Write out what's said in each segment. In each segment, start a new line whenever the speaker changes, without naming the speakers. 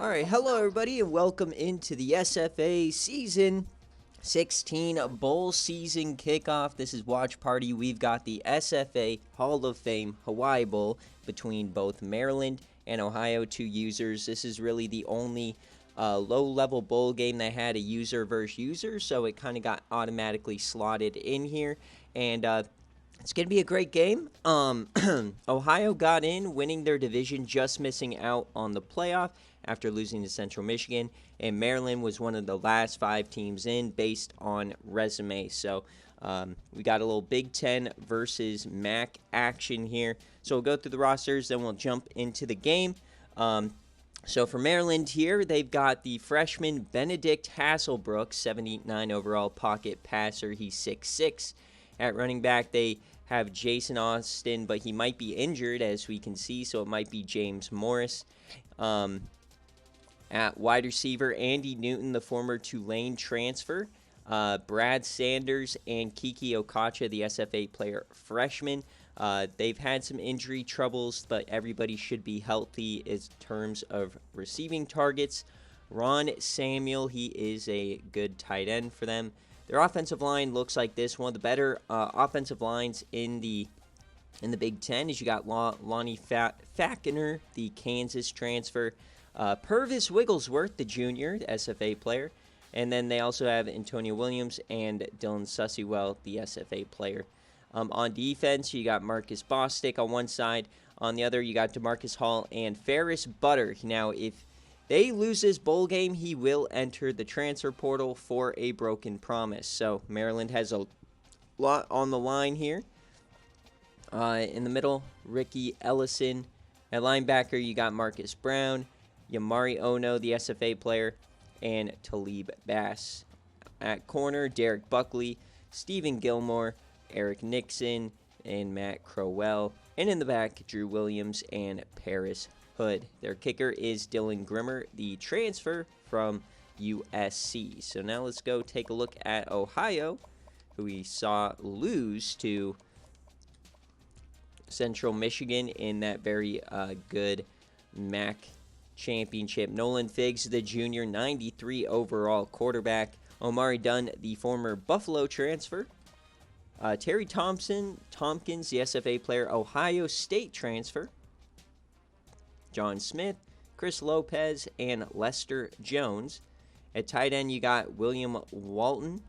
Alright, hello everybody and welcome into the SFA Season 16 Bowl Season Kickoff. This is Watch Party. We've got the SFA Hall of Fame Hawaii Bowl between both Maryland and Ohio, two users. This is really the only low-level bowl game that had a user versus user, so it kind of got automatically slotted in here. And it's going to be a great game. Ohio got in, winning their division, just missing out on the playoff after losing to Central Michigan. And Maryland was one of the last 5 teams in based on resume. So we got a little Big Ten versus MAC action here. So we'll go through the rosters, then we'll jump into the game. So for Maryland here, they've got the freshman Benedict Hasselbrook, 79 overall pocket passer. He's 6'6". At running back, they have Jason Austin, but he might be injured, as we can see, so it might be James Morris. At wide receiver, Andy Newton, the former Tulane transfer. Brad Sanders and Kiki Okacha, the SFA player freshman. They've had some injury troubles, but everybody should be healthy in terms of receiving targets. Ron Samuel, he is a good tight end for them. Their offensive line looks like this. One of the better offensive lines in the Big Ten is you got Lonnie Fackner, the Kansas transfer. Purvis Wigglesworth, the junior, the SFA player. And then they also have Antonio Williams and Dylan Sussywell, the SFA player. On defense, you got Marcus Bostic on one side. On the other, you got DeMarcus Hall and Ferris Butter. Now, if they lose this bowl game, he will enter the transfer portal for a broken promise. So Maryland has a lot on the line here. In the middle, Ricky Ellison. At linebacker, you got Marcus Brown, Yamari Ono, the SFA player, and Talib Bass. At corner, Derek Buckley, Stephen Gilmore, Eric Nixon, and Matt Crowell. And in the back, Drew Williams and Paris Hood. Their kicker is Dylan Grimmer, the transfer from USC. So now let's go take a look at Ohio, who we saw lose to Central Michigan in that very good MAC championship. Nolan Figgs, the junior, 93 overall quarterback. Omari Dunn, the former Buffalo transfer. Terry Tompkins, the SFA player, Ohio State transfer. John Smith, Chris Lopez, and Lester Jones. At tight end, you got William Walton.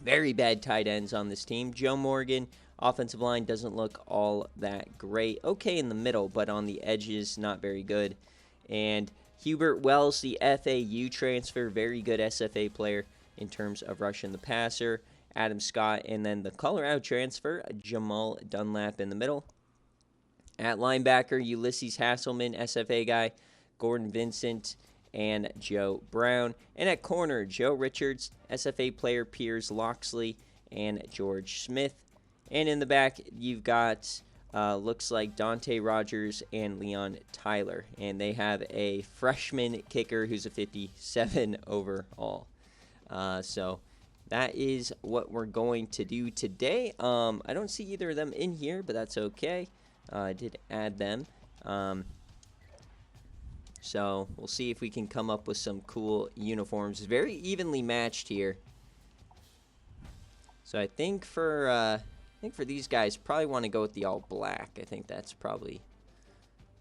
Very bad tight ends on this team. Joe Morgan, offensive line doesn't look all that great. Okay in the middle, but on the edges, not very good. And Hubert Wells, the FAU transfer, very good SFA player in terms of rushing the passer. Adam Scott, and then the Colorado transfer, Jamal Dunlap in the middle. At linebacker, Ulysses Hasselman, SFA guy, Gordon Vincent, and Joe Brown. And at corner, Joe Richards, SFA player, Piers Loxley, and George Smith. And in the back, you've got, looks like Dante Rogers and Leon Tyler. And they have a freshman kicker who's a 57 overall. So that is what we're going to do today. I don't see either of them in here, but that's okay. I did add them. So we'll see if we can come up with some cool uniforms. Very evenly matched here. So I think for these guys, probably want to go with the all black. I think that's probably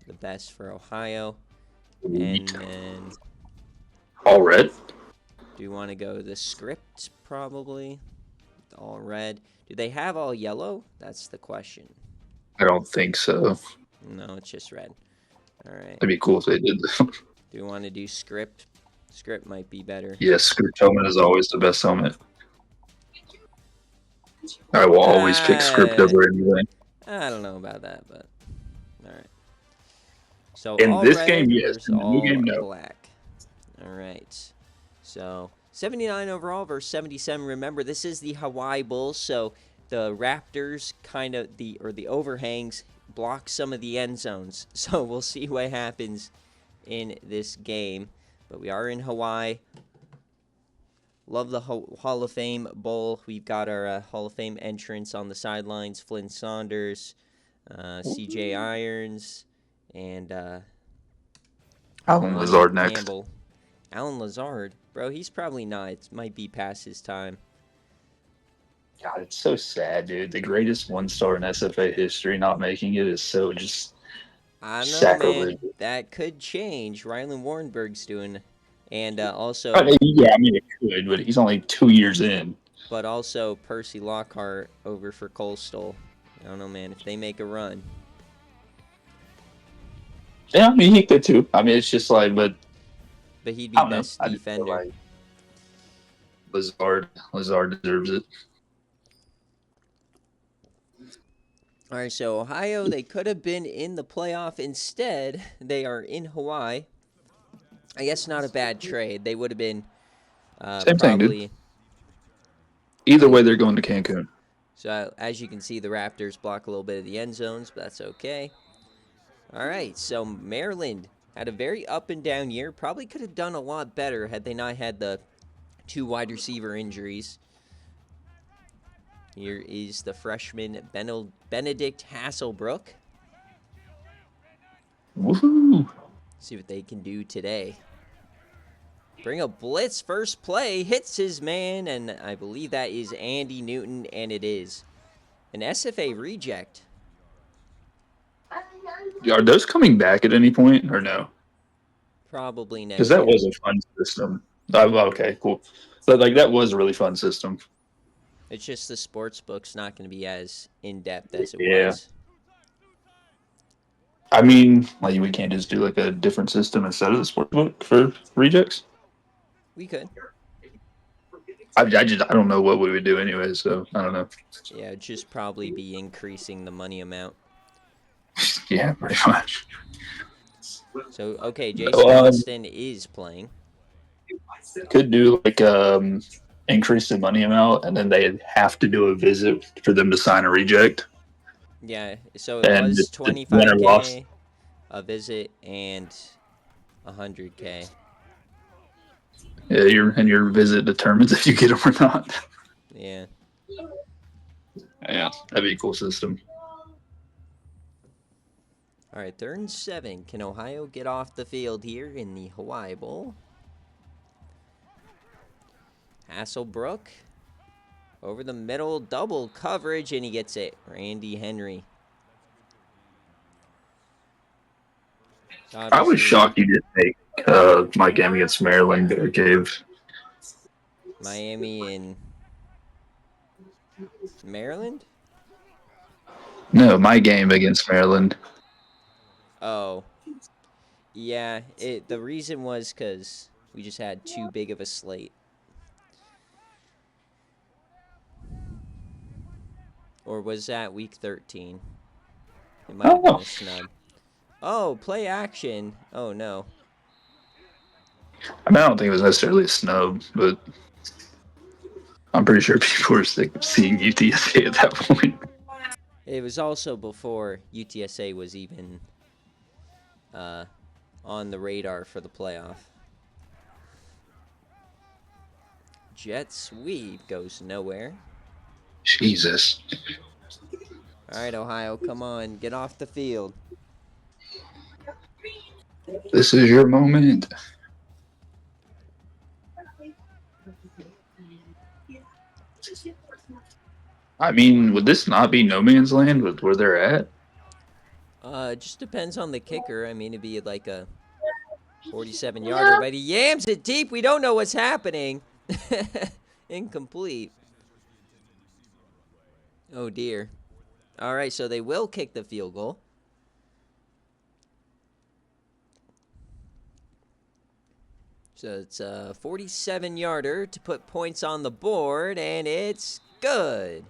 the best for Ohio. And then
all red.
Do you want to go the script probably? All red. Do they have all yellow? That's the question.
I don't think so.
No, it's just red. All right.
It'd be cool if they did.
Do you want to do script? Script might be better.
Yes, script helmet is always the best helmet. I will always pick script over anything.
I don't know about that, but all right. So
in
all
this
red
game, yes.
versus
In the new
all
game, no.
black. All right. So 79 overall versus 77. Remember, this is the Hawaii Bulls, so the Raptors kind of the overhangs block some of the end zones. So we'll see what happens in this game. But we are in Hawaii. Love the Hall of Fame Bowl. We've got our Hall of Fame entrants on the sidelines. Flynn Saunders, C.J. Irons, and
Alan Lazard next.
Campbell. Alan Lazard. Bro, he's probably not. It might be past his time.
God, it's so sad, dude. The greatest one-star in SFA history not making it is so just
I don't know,
sacrilege.
man. That could change. Rylan Warrenberg's doing. And
I
also,
mean, yeah, I mean it could, but he's only 2 years in.
but also Percy Lockhart over for Coastal. I don't know, man. If they make a run.
Yeah, I mean he could too. I mean it's just like, but
But he'd
I
be
don't know.
best
I just feel
defender.
like Lazard deserves it.
All right, so Ohio, they could have been in the playoff. Instead, they are in Hawaii. I guess not a bad trade. They would have been
Same thing, dude.
probably.
Either way, they're going to Cancun.
So as you can see, the Raptors block a little bit of the end zones, but that's okay. All right, so Maryland had a very up and down year. Probably could have done a lot better had they not had the 2 wide receiver injuries. Here is the freshman Benedict Hasselbrook.
Woohoo!
See what they can do today. Bring a blitz, first play, hits his man, and I believe that is Andy Newton, and it is an SFA reject.
Are those coming back at any point or no?
Probably
Because
next
that
year.
was a fun system. Okay, cool. But like that was a really fun system.
It's just the sports book's not going to be as in-depth as it
Yeah.
was.
I mean, like we can't just do like a different system instead of the sportsbook for rejects.
We could.
I don't know what we would do anyway, so I don't know.
Yeah, it'd just probably be increasing the money amount.
Yeah, pretty much.
So, okay, Jason Austin is playing.
Could do like increase the money amount, and then they have to do a visit for them to sign a reject.
Yeah, so it
And
was
the winner lost.
25K, a visit, and 100K.
Yeah, your visit determines if you get them or not.
Yeah.
Yeah, that'd be a cool system.
All right, 3rd and 7. Can Ohio get off the field here in the Hawaii Bowl? Hasselbrook over the middle, double coverage, and he gets it. Randy Henry.
I was shocked you didn't make my game against Maryland BearCave.
Miami in Maryland?
No, my game against Maryland.
Oh. Yeah, the reason was because we just had too big of a slate. Or was that week 13? It might have been a snub. Oh, play action. Oh, no.
I mean, I don't think it was necessarily a snub, but I'm pretty sure people were sick of seeing UTSA at that point.
It was also before UTSA was even on the radar for the playoff. Jet sweep goes nowhere.
Jesus.
All right, Ohio, come on. Get off the field.
This is your moment. I mean, would this not be no man's land with where they're at?
It just depends on the kicker. I mean, it'd be like a 47-yarder, but he yams it deep. We don't know what's happening. Incomplete. Oh, dear. All right, so they will kick the field goal. So it's a 47-yarder to put points on the board, and it's good.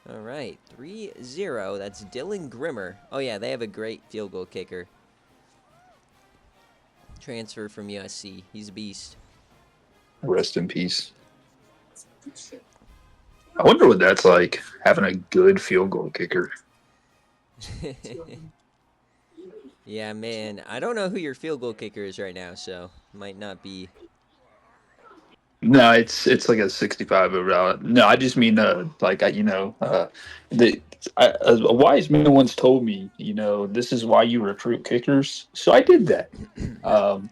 All right, 3-0. That's Dylan Grimmer. Oh, yeah, they have a great field goal kicker. Transfer from USC. He's a beast.
Rest in peace. I wonder what that's like, having a good field goal kicker.
Yeah, man. I don't know who your field goal kicker is right now, so might not be
No, it's like a 65 overall. No, I just mean the a wise man once told me, this is why you recruit kickers. So I did that. Um,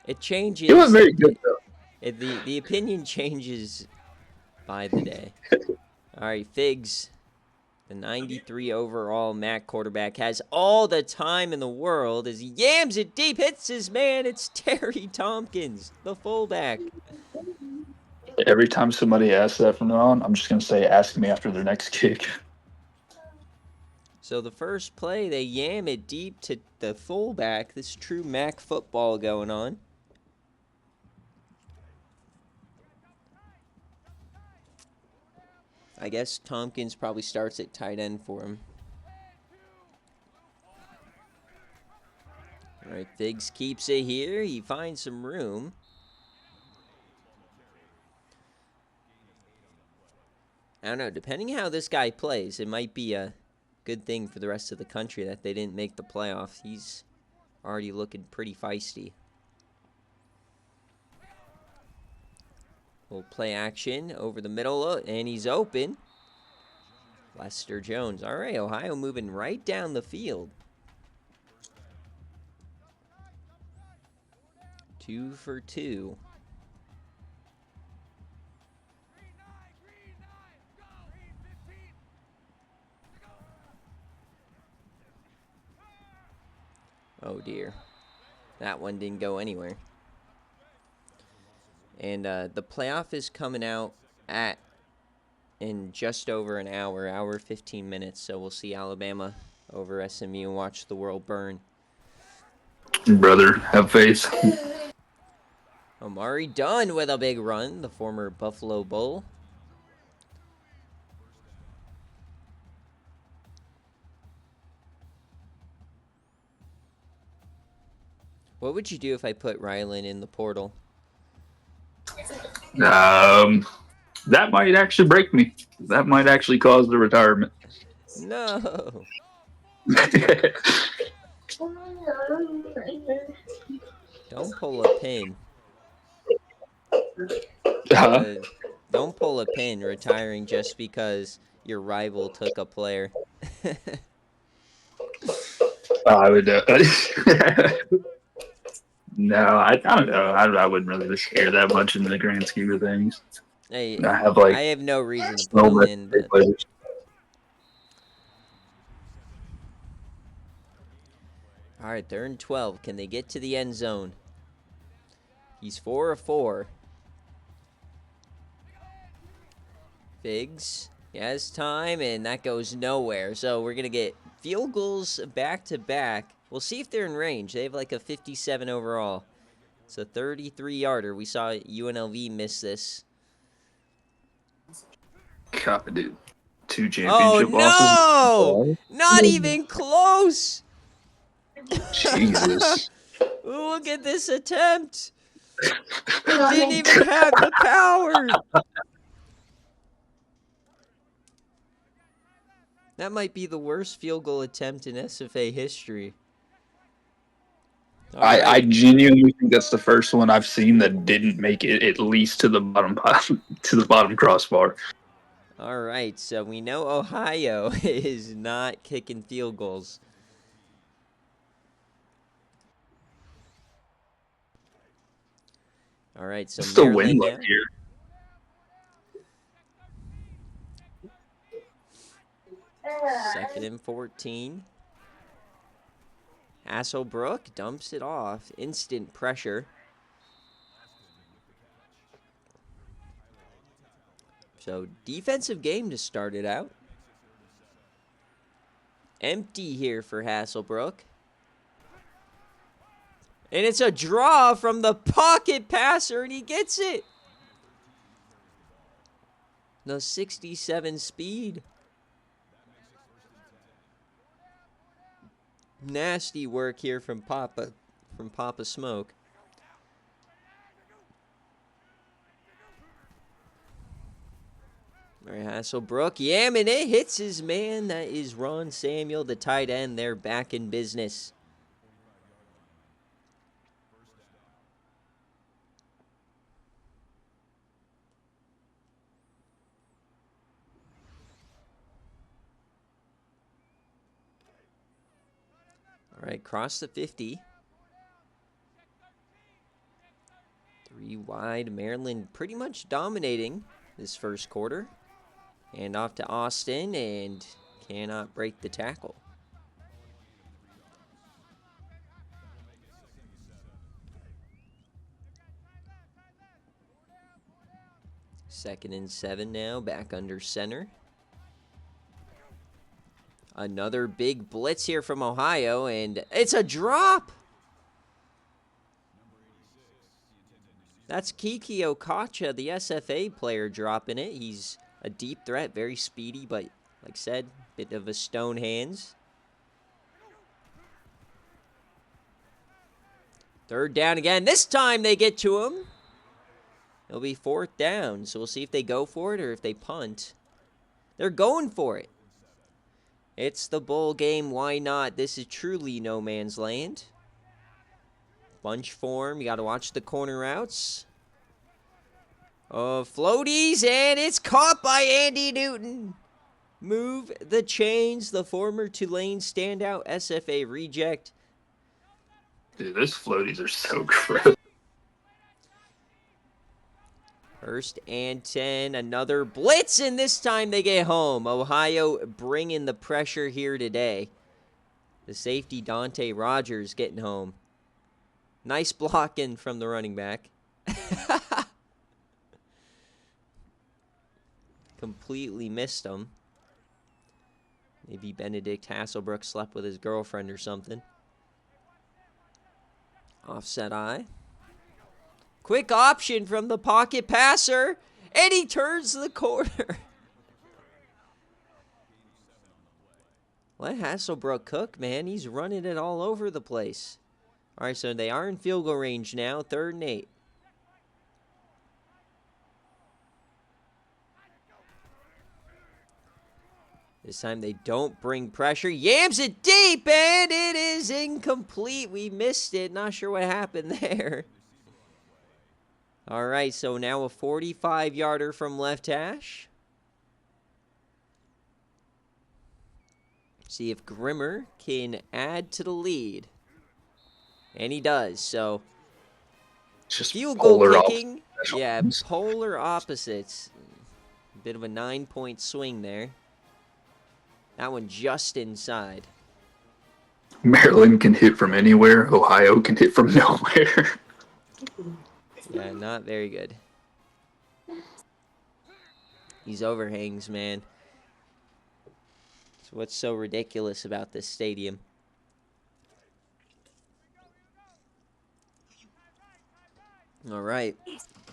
It
it was
changes.
very good though.
The opinion changes by the day. All right, Figs, the 93 overall MAC quarterback, has all the time in the world as he yams it deep, hits his man. It's Terry Tompkins, the fullback.
Every time somebody asks that from now on, I'm just gonna say, ask me after their next kick.
So the first play, they yam it deep to the fullback. This true MAC football going on. I guess Tompkins probably starts at tight end for him. All right, Figs keeps it here. He finds some room. I don't know. Depending how this guy plays, it might be a good thing for the rest of the country that they didn't make the playoff. He's already looking pretty feisty. We'll play action over the middle, and he's open. Lester Jones. All right, Ohio moving right down the field. 2 for 2. Oh dear. That one didn't go anywhere. And the playoff is coming out in just over an hour 15 minutes. So we'll see Alabama over SMU and watch the world burn.
Brother, have faith.
Omari Dunn with a big run, the former Buffalo Bull. What would you do if I put Rylan in the portal?
That might actually break me. That might actually cause the retirement.
No. Don't pull a pin. Don't pull a pin retiring just because your rival took a player.
I would. No, I don't know. I wouldn't really care that much in the grand scheme of things.
Hey,
I have
I have no reason to put
so
him
much
in, but
players.
all right, they're in 12. Can they get to the end zone? He's 4 of 4. Figs, he has time, and that goes nowhere. So we're going to get field goals back to back. We'll see if they're in range. They have like a 57 overall. It's a 33-yarder. We saw UNLV miss this.
God, dude. 2
Oh,
championship losses.
no! Not even close!
Jesus.
Look at this attempt! It didn't even have the power! That might be the worst field goal attempt in SFA history.
I genuinely think that's the first one I've seen that didn't make it at least to the bottom crossbar.
All right, so we know Ohio is not kicking field goals. All right, so
Still win
Maryland
luck
now.
here.
Second and 14. Hasselbrook dumps it off. Instant pressure. So defensive game to start it out. Empty here for Hasselbrook. And it's a draw from the pocket passer, and he gets it. The 67 speed. Nasty work here from Papa Smoke. All right, Hasselbrook yamming it, hits his man. That is Ron Samuel, the tight end. They're back in business. All right, cross the 50. 3 wide. Maryland pretty much dominating this first quarter. And off to Austin, and cannot break the tackle. Second and 7 now, back under center. Another big blitz here from Ohio, and it's a drop! That's Kiki Okacha, the SFA player, dropping it. He's a deep threat, very speedy, but like I said, bit of a stone hands. Third down again. This time they get to him. It'll be fourth down, so we'll see if they go for it or if they punt. They're going for it. It's the bowl game. Why not? This is truly no man's land. Bunch form. You got to watch the corner routes. Floaties, and it's caught by Andy Newton. Move the chains. The former Tulane standout SFA reject.
Dude, those floaties are so gross.
First and 10, another blitz, and this time they get home. Ohio bringing the pressure here today. The safety, Dante Rogers, getting home. Nice blocking from the running back. Completely missed him. Maybe Benedict Hasselbrook slept with his girlfriend or something. Offset eye. Quick option from the pocket passer, and he turns the corner. Let Hasselbrook cook, man. He's running it all over the place. All right, so they are in field goal range now, 3rd and 8. This time they don't bring pressure. Yams it deep, and it is incomplete. We missed it. Not sure what happened there. All right, so now a 45-yarder from left hash. See if Grimmer can add to the lead. And he does, so
Just
field goal
polar
kicking. Yeah,
opposites.
polar opposites. A bit of a 9-point swing there. That one just inside.
Maryland can hit from anywhere. Ohio can hit from nowhere.
Yeah, not very good. These overhangs, man. It's what's so ridiculous about this stadium. All right.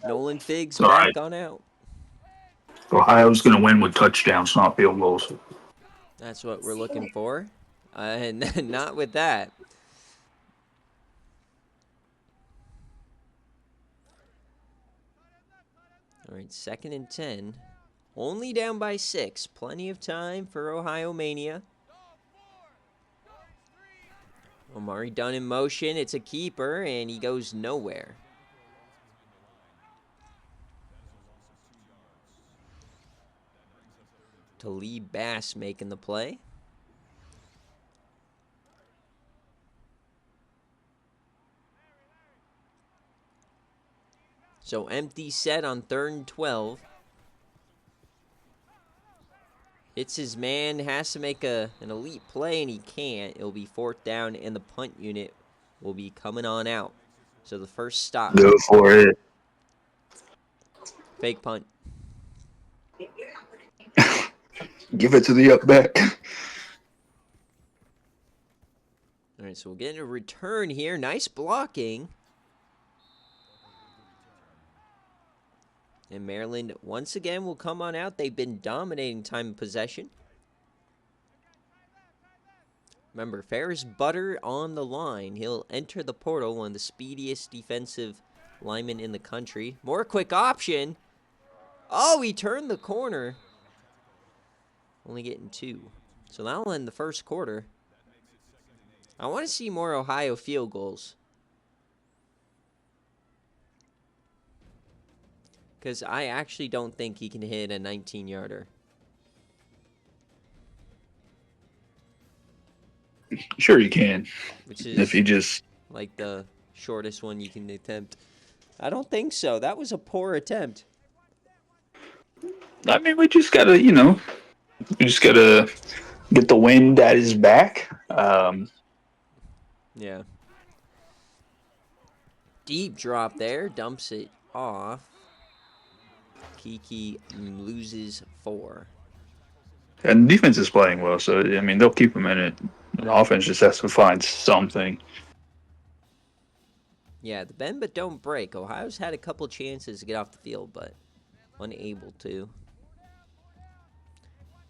Nolan Figs
All
back
right.
on out.
Ohio's going to win with touchdowns, not field goals.
That's what we're looking for. And not with that. All right, 2nd and 10. Only down by 6. Plenty of time for Ohio Mania. Omari Dunn in motion. It's a keeper, and he goes nowhere. Talib Bass making the play. So empty set on 3rd and 12. Hits his man, has to make an elite play, and he can't. It'll be 4th down, and the punt unit will be coming on out. So the first stop.
Go for it.
Fake punt.
Give it to the up back.
All right, so we'll get a return here. Nice blocking. And Maryland, once again, will come on out. They've been dominating time of possession. Remember, Ferris Butter on the line. He'll enter the portal, one of the speediest defensive linemen in the country. More quick option. Oh, he turned the corner. Only getting 2. So that'll end the first quarter. I want to see more Ohio field goals. Because I actually don't think he can hit a 19-yarder.
Sure, you can.
Which
If
is
you just,
like the shortest one you can attempt. I don't think so. That was a poor attempt.
I mean, we just gotta, we just gotta get the wind at his back.
Yeah. Deep drop there. Dumps it off. Kiki loses 4.
And defense is playing well, so I mean, they'll keep him in it. The offense just has to find something.
Yeah, the bend but don't break. Ohio's had a couple chances to get off the field, but unable to.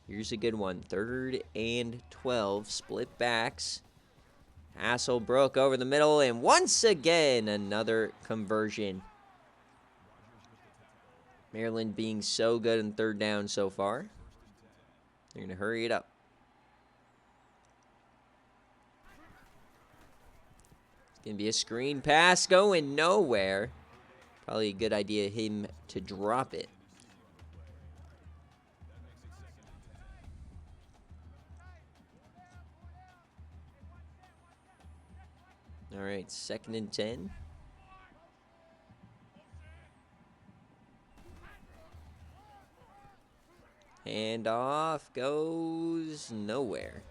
Here's a good one. 3rd and 12. Split backs. Hasselbrook over the middle, and once again, another conversion. Maryland being so good in 3rd down so far. They're going to hurry it up. It's going to be a screen pass going nowhere. Probably a good idea him to drop it. All right, 2nd and 10. Hand off goes nowhere.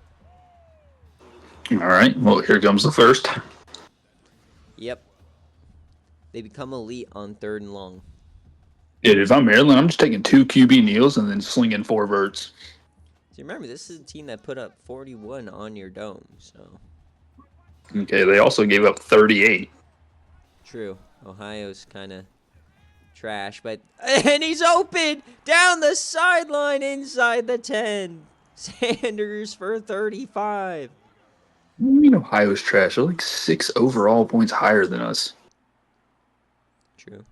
All right. Well, here comes the first.
Yep. They become elite on 3rd and long.
Yeah, if I'm Maryland, I'm just taking 2 QB kneels and then slinging 4 verts.
So remember, this is a team that put up 41 on your dome, so.
Okay, they also gave up 38.
True. Ohio's kind of trash, but. And he's open! Down the sideline inside the 10. Sanders for 35.
What do you mean Ohio's trash? They're like 6 overall points higher than us.
True.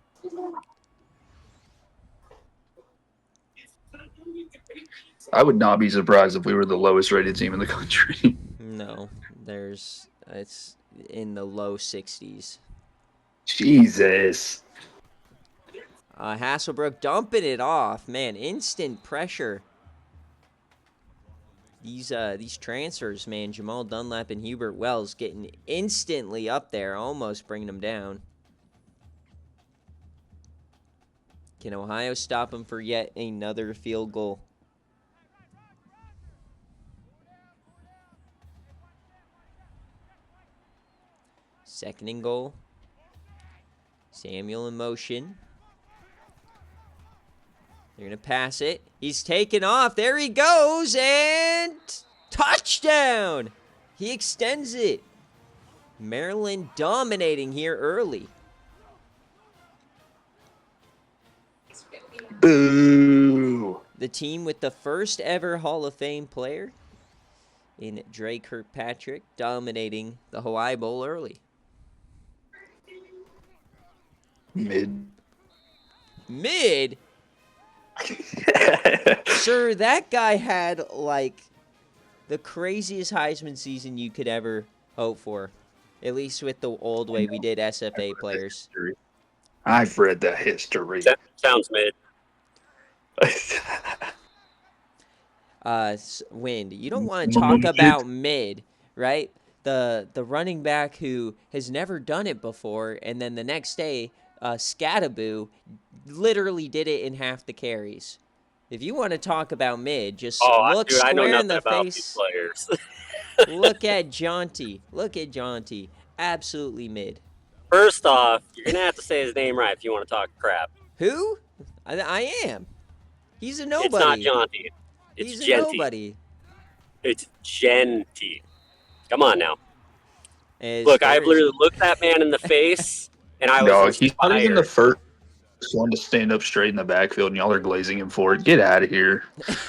I would not be surprised if we were the lowest rated team in the country.
No, it's in the low 60s.
Jesus.
Hasselbrook dumping it off. Man, instant pressure. These transfers, man, Jamal Dunlap and Hubert Wells getting instantly up there, almost bringing them down. Can Ohio stop them for yet another field goal? Second and goal. Samuel in motion. They're going to pass it. He's taken off. There he goes. And touchdown. He extends it. Maryland dominating here early.
Boo.
The team with the first ever Hall of Fame player in Dre Kirkpatrick dominating the Hawaii Bowl early.
Mid.
Sir, that guy had like the craziest Heisman season you could ever hope for. At least with the old way we did SFA players.
I've read the history.
That sounds mid.
Wind. You don't want to talk about mid, right? The running back who has never done it before, and then the next day, Scattaboo literally did it in half the carries. If you want to talk about mid, just look square in the face. Look at Jaunty. Look at Jaunty. Absolutely mid.
First off, you're going to have to say his name right if you want to talk crap.
Who? I am. He's a nobody.
It's not Jaunty. It's
He's a
Genty.
nobody.
It's Genty. Come on now.
As
Look, I've literally looked that man in the face, and I was
he's not even the
inspired.
first one to stand up straight in the backfield, and y'all are glazing him for it. Get out of here.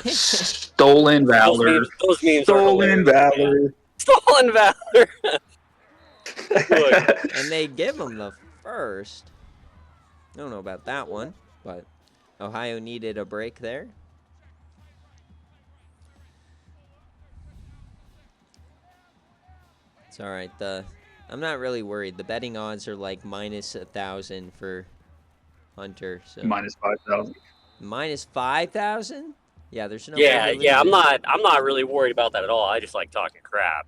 Stolen valor.
Those memes are
Stolen
hilarious,
valor.
man. Stolen valor. Look,
And they give him the first. I don't know about that one, but Ohio needed a break there. It's all right. I'm not really worried. The betting odds are like minus 1,000 for Hunter. So
Minus 5,000.
minus 5,000? Yeah, there's no.
yeah.
way to
I'm
lose it.
not really worried about that at all. I just like talking crap.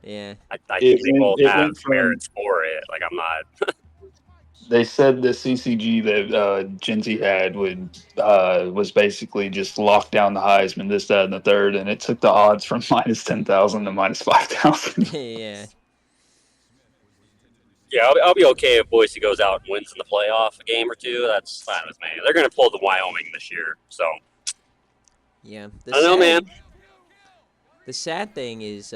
Yeah.
I think they both
it
have
went from.
merits for it. Like, I'm not.
They said the CCG that Genzi had was basically just locked down the Heisman, this, that, and the third, and it took the odds from minus 10,000 to minus 5,000.
Yeah.
Yeah, I'll be okay if Boise goes out and wins in the playoff a game or two. That's fine with me. They're going to pull the Wyoming this year. So,
Yeah.
I don't know, man.
The sad thing is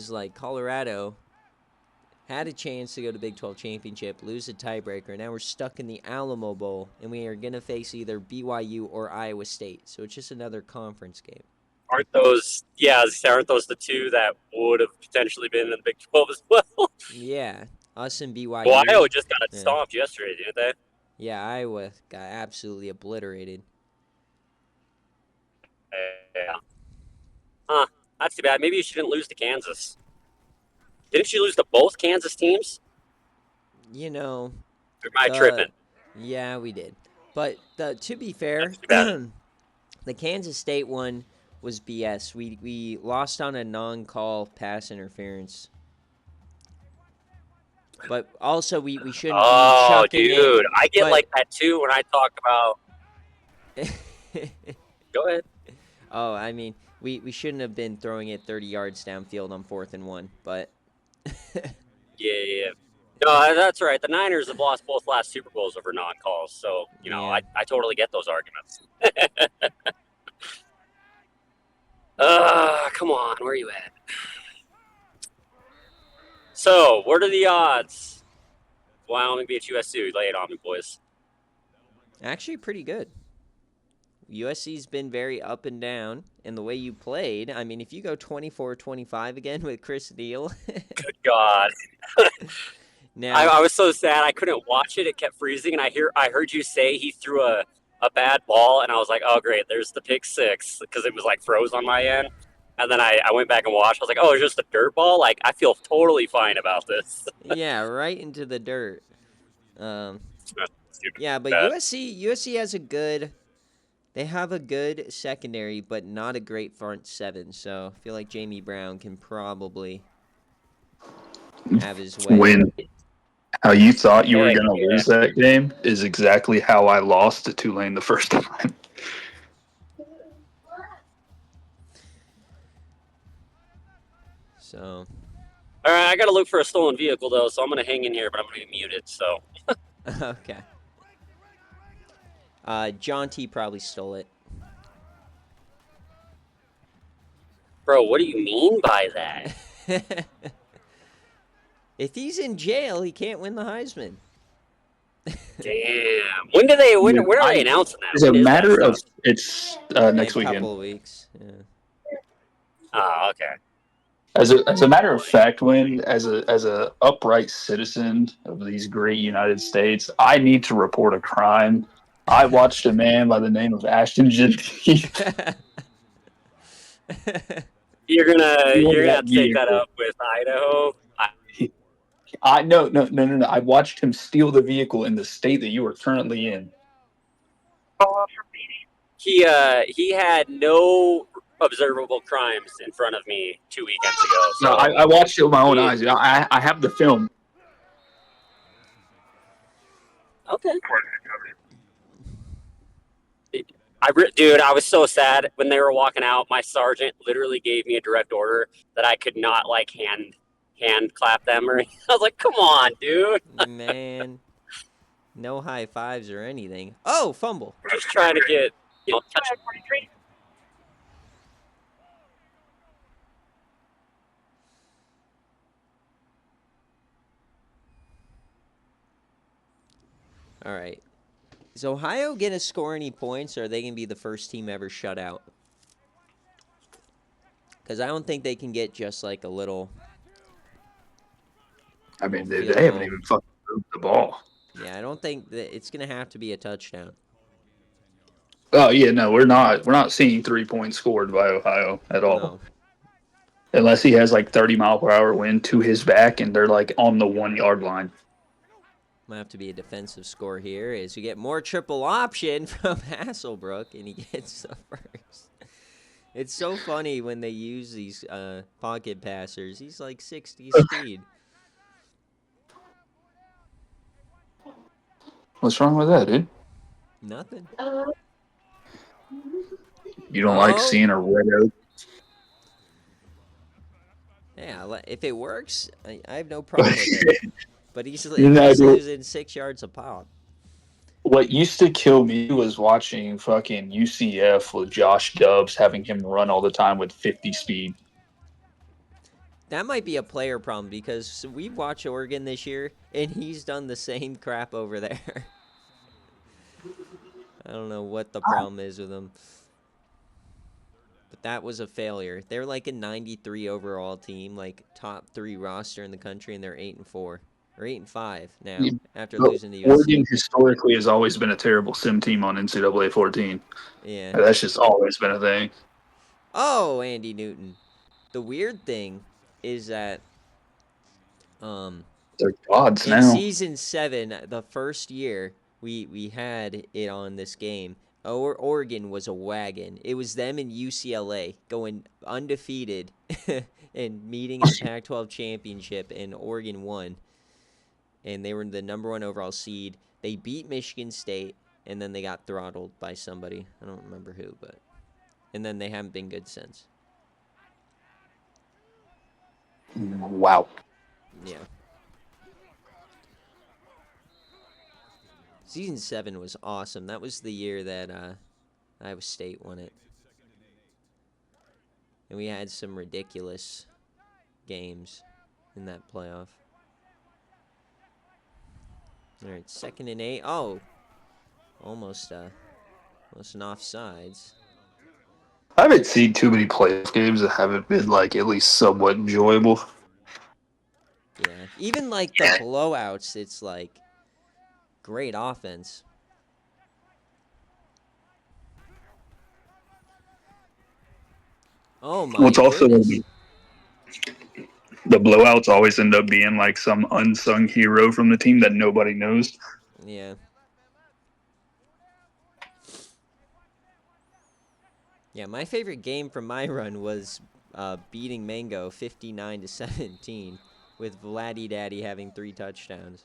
like Colorado had a chance to go to Big 12 championship, lose a tiebreaker. Now we're stuck in the Alamo Bowl, and we are going to face either BYU or Iowa State. So it's just another conference game.
Aren't those the two that would have potentially been in the Big 12 as well?
Yeah, us and BYU.
Well, Iowa just got stomped yesterday, didn't they?
Yeah, Iowa got absolutely obliterated.
Yeah. Huh. That's too bad. Maybe you shouldn't lose to Kansas. Didn't you lose to both Kansas teams?
You know.
Or am I tripping?
Yeah, we did. But to be fair, the Kansas State one was BS. We lost on a non-call pass interference. But also, we shouldn't be chucking it.
Oh, dude. I get like that, too, when I talk about... Go ahead.
Oh, I mean, we shouldn't have been throwing it 30 yards downfield on 4th and 1, but...
Yeah. No, that's right. The Niners have lost both last Super Bowls over non-calls, so, you know, I totally get those arguments. Come on. Where are you at? So, what are the odds? Wyoming beats USC. Lay it on me, boys.
Actually, pretty good. USC's been very up and down, and the way you played, I mean, if you go 24-25 again with Chris Neal.
Good God. Now, I was so sad I couldn't watch it. It kept freezing, and I heard you say he threw a bad ball, and I was like, oh, great, there's the pick six, because it was like froze on my end. And then I went back and watched. I was like, oh, it's just a dirt ball? Like, I feel totally fine about this.
Yeah, right into the dirt. Yeah, but
bad.
USC has they have a good secondary, but not a great front seven. So I feel like Jamie Brown can probably have his way.
How you thought you were going to lose that game is exactly how I lost to Tulane the first time.
So.
All right, I got to look for a stolen vehicle, though, so I'm going to hang in here, but I'm going to be muted, so.
Okay. John T. probably stole it.
Bro, what do you mean by that?
If he's in jail, he can't win the Heisman.
Damn. When are they announcing that?
It's a matter of it's next weekend.
A couple of weeks. Yeah.
Oh, okay.
As a matter of fact, as a upright citizen of these great United States, I need to report a crime. I watched a man by the name of Ashton Genty.
You're gonna have to take that up with Idaho.
No. I watched him steal the vehicle in the state that you are currently in.
He had no observable crimes in front of me 2 weekends ago. So
no, I watched it with my own eyes. I have the film.
Okay. Dude, I was so sad when they were walking out. My sergeant literally gave me a direct order that I could not like hand clap them or anything. I was like, come on, dude.
Man. No high fives or anything. Oh, fumble.
Just trying to get, touch.
All right. Is Ohio going to score any points, or are they going to be the first team ever shut out? Because I don't think they can get just like a little...
I mean, they haven't even fucking moved the ball.
Yeah, I don't think that it's going to have to be a touchdown.
Oh, yeah, no, we're not seeing 3 points scored by Ohio at all.
No.
Unless he has like 30-mile-per-hour wind to his back and they're like on the 1 yard line.
Might have to be a defensive score here as we get more triple option from Hasselbrook, and he gets the first. It's so funny when they use these pocket passers. He's like 60 speed.
What's wrong with that, dude?
Nothing.
You don't like
Oh,
seeing a red oak?
yeah. If it works, I have no problem with it. But he's
No, dude.
losing 6 yards a pop.
What used to kill me was watching fucking UCF with Josh Dobbs, having him run all the time with 50 speed.
That might be a player problem because we've watched Oregon this year, and he's done the same crap over there. I don't know what the problem is with him. But that was a failure. They're like a 93 overall team, like top 3 roster in the country, and they're 8-4 or 8-5 now after losing to USC.
Oregon historically has always been a terrible sim team on NCAA 14.
Yeah.
That's just always been a thing.
Oh, Andy Newton. The weird thing is that
They're gods
in
now.
season 7, the first year we had it on this game, Oregon was a wagon. It was them and UCLA going undefeated and meeting in the Pac-12 championship, and Oregon won. And they were the #1 overall seed. They beat Michigan State, and then they got throttled by somebody. I don't remember who, but... And then they haven't been good since.
Wow.
Yeah. Season 7 was awesome. That was the year that Iowa State won it. And we had some ridiculous games in that playoff. All right, 2nd and 8. Oh, almost an offsides.
I haven't seen too many playoff games that haven't been like at least somewhat enjoyable.
Yeah, even like the blowouts, it's like great offense. Oh my
What's also
goodness.
the blowouts always end up being like some unsung hero from the team that nobody knows.
Yeah. Yeah, my favorite game from my run was beating Mango 59-17 with Vladdy Daddy having 3 touchdowns.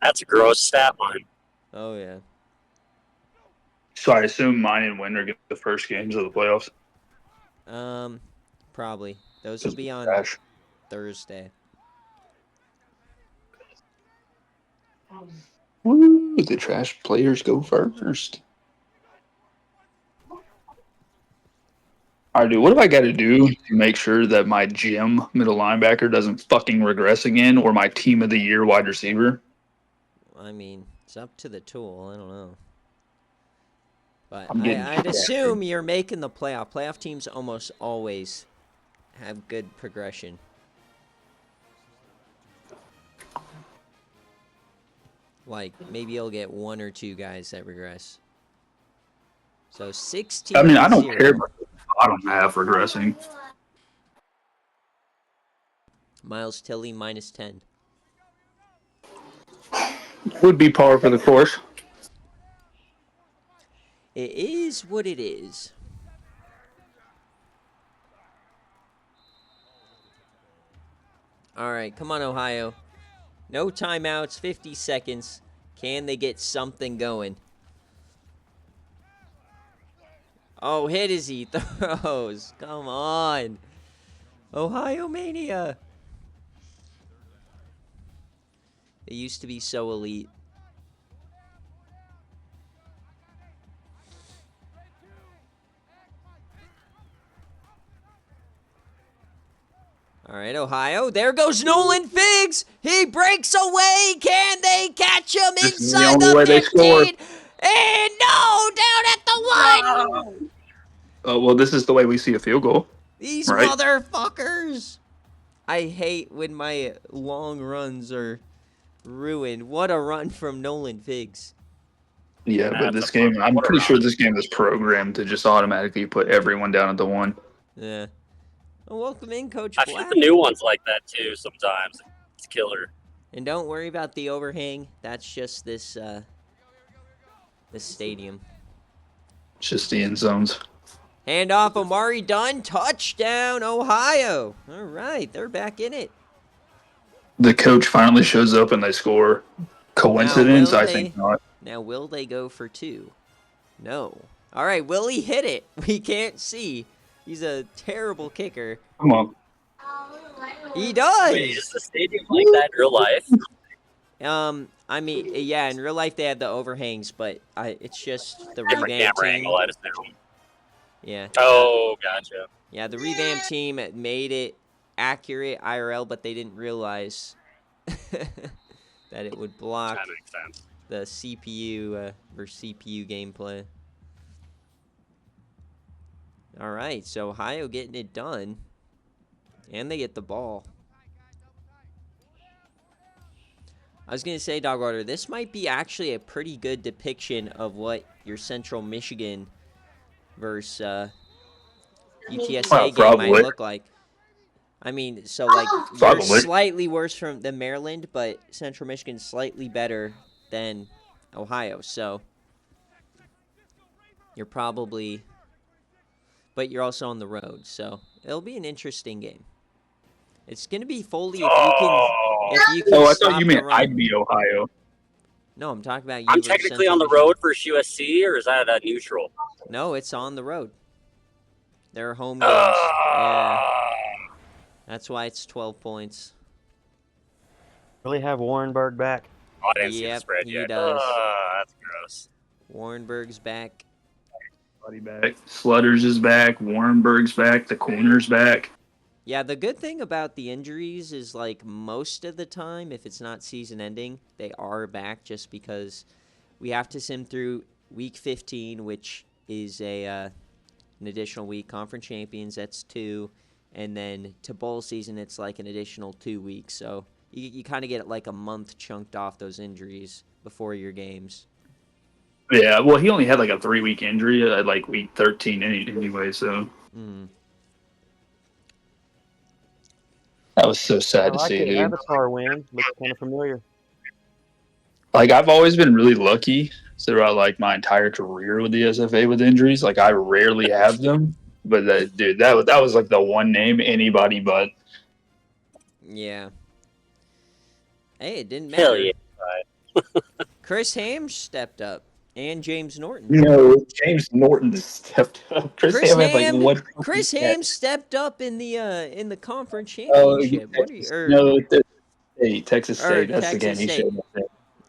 That's a gross stat line.
Oh, yeah.
So I assume mine and Winder get the first games of the playoffs.
Probably. Those will be on Thursday.
Woo, the trash players go first. All right, dude, what do I got to do to make sure that my gym middle linebacker doesn't fucking regress again, or my team of the year wide receiver?
I mean, it's up to the tool. I don't know. But
I'm getting
I'd assume you're making the playoff. Playoff teams almost always have good progression. Like, maybe you'll get 1 or 2 guys that regress. So 16.
I mean, I don't care about the bottom half regressing.
Miles Tilley -10.
Would be par for the course.
It is what it is. All right, come on, Ohio. No timeouts, 50 seconds. Can they get something going? Oh, hit as he throws. Come on. Ohio Mania. They used to be so elite. All right, Ohio. There goes Nolan Figs. He breaks away. Can they catch him inside the 15? And no, down at the 1.
Well, this is the way we see a field goal.
These
right?
Motherfuckers. I hate when my long runs are ruined. What a run from Nolan Figs.
Yeah, but this game, I'm pretty sure this game is programmed to just automatically put everyone down at the 1.
Yeah. Well, welcome in, Coach
I
Black.
think the new ones like that too sometimes. It's killer.
And don't worry about the overhang. That's just this stadium.
It's just the end zones.
Hand off, Omari Dunn. Touchdown, Ohio. All right, they're back in it.
The coach finally shows up and they score. Coincidence? I think not.
Now, will they go for 2? No. All right, will he hit it? We can't see. He's a terrible kicker.
Come on.
He does.
Wait, is the stadium like that in real life?
I mean, yeah, in real life they have the overhangs, but it's just the
Different
revamp
camera
team.
angle, I just assume.
Yeah.
Oh, gotcha.
Yeah, the revamp team made it accurate IRL, but they didn't realize that it would block
That makes sense.
the CPU versus CPU gameplay. All right, so Ohio getting it done, and they get the ball. I was going to say, Dogwater, this might be actually a pretty good depiction of what your Central Michigan versus UTSA game might look like. I mean, so, like, you're slightly worse than Maryland, but Central Michigan's slightly better than Ohio. So, you're probably... But you're also on the road, so it'll be an interesting game. It's going to be Foley if you can
I
stop
thought you meant
the run.
I'd beat Ohio.
No, I'm talking about you.
I'm technically on the road versus USC, or is that a neutral?
No, it's on the road. They're home games. Yeah. That's why it's 12 points.
Really have Warrenberg back?
Oh, I didn't see the spread yet.
He does.
That's gross.
Warrenberg's back.
Back. Slutters is back. Warrenberg's back. The corner's back.
Yeah, the good thing about the injuries is, like, most of the time, if it's not season ending, they are back just because we have to sim through week 15, which is an additional week. Conference champions, that's 2. And then to bowl season, it's like an additional 2 weeks. So you kind of get like a month chunked off those injuries before your games.
Yeah, well, he only had like a 3-week injury at like week 13 anyway, so. That was so sad to see, dude.
Avatar win. Looks kind of familiar.
Like, I've always been really lucky throughout like my entire career with the SFA with injuries. Like, I rarely have them, but dude, that was like the one name anybody but.
Yeah. Hey, it didn't matter.
Hell yeah.
Chris Ham stepped up. And James Norton.
No, James Norton stepped up. Chris Ham had like one.
Chris Ham stepped up in the conference championship.
Texas State. That's the game he showed up.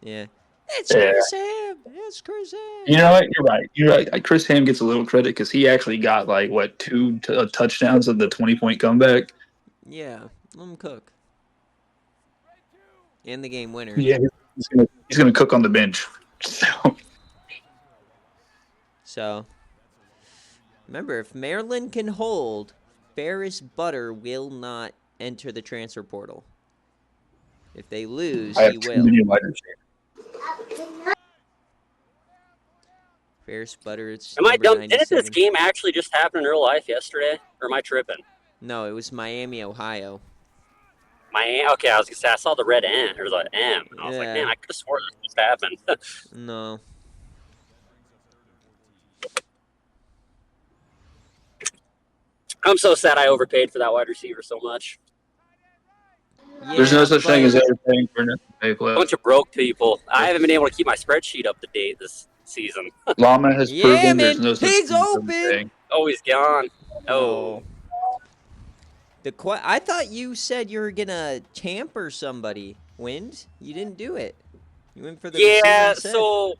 Yeah. It's Chris Ham. It's Chris Ham.
You know what? You're right. Chris Ham gets a little credit because he actually got like what 2 touchdowns of the 20-point comeback.
Yeah, let him cook. And the game winner.
Yeah, he's gonna cook on the bench.
So, remember, if Maryland can hold, Ferris Butter will not enter the transfer portal. If they lose, he will. Ferris Butter, it's
Am I dumb?
97.
Didn't this game actually just happen in real life yesterday? Or am I tripping?
No, it was Miami, Ohio.
Okay, I was gonna say I saw the red N or the M. And I was like, man, I could have sworn this just happened.
No.
I'm so sad I overpaid for that wide receiver so much.
Yeah,
there's no such thing as overpaying for an SFA player.
A bunch of broke people. I haven't been able to keep my spreadsheet up to date this season.
Llama has proven there's no such
he's
thing as
open.
overpaying.
Oh, he's gone. Oh.
I thought you said you were gonna tamper somebody. Wind? You didn't do it. You went for the
yeah.
receiver
So.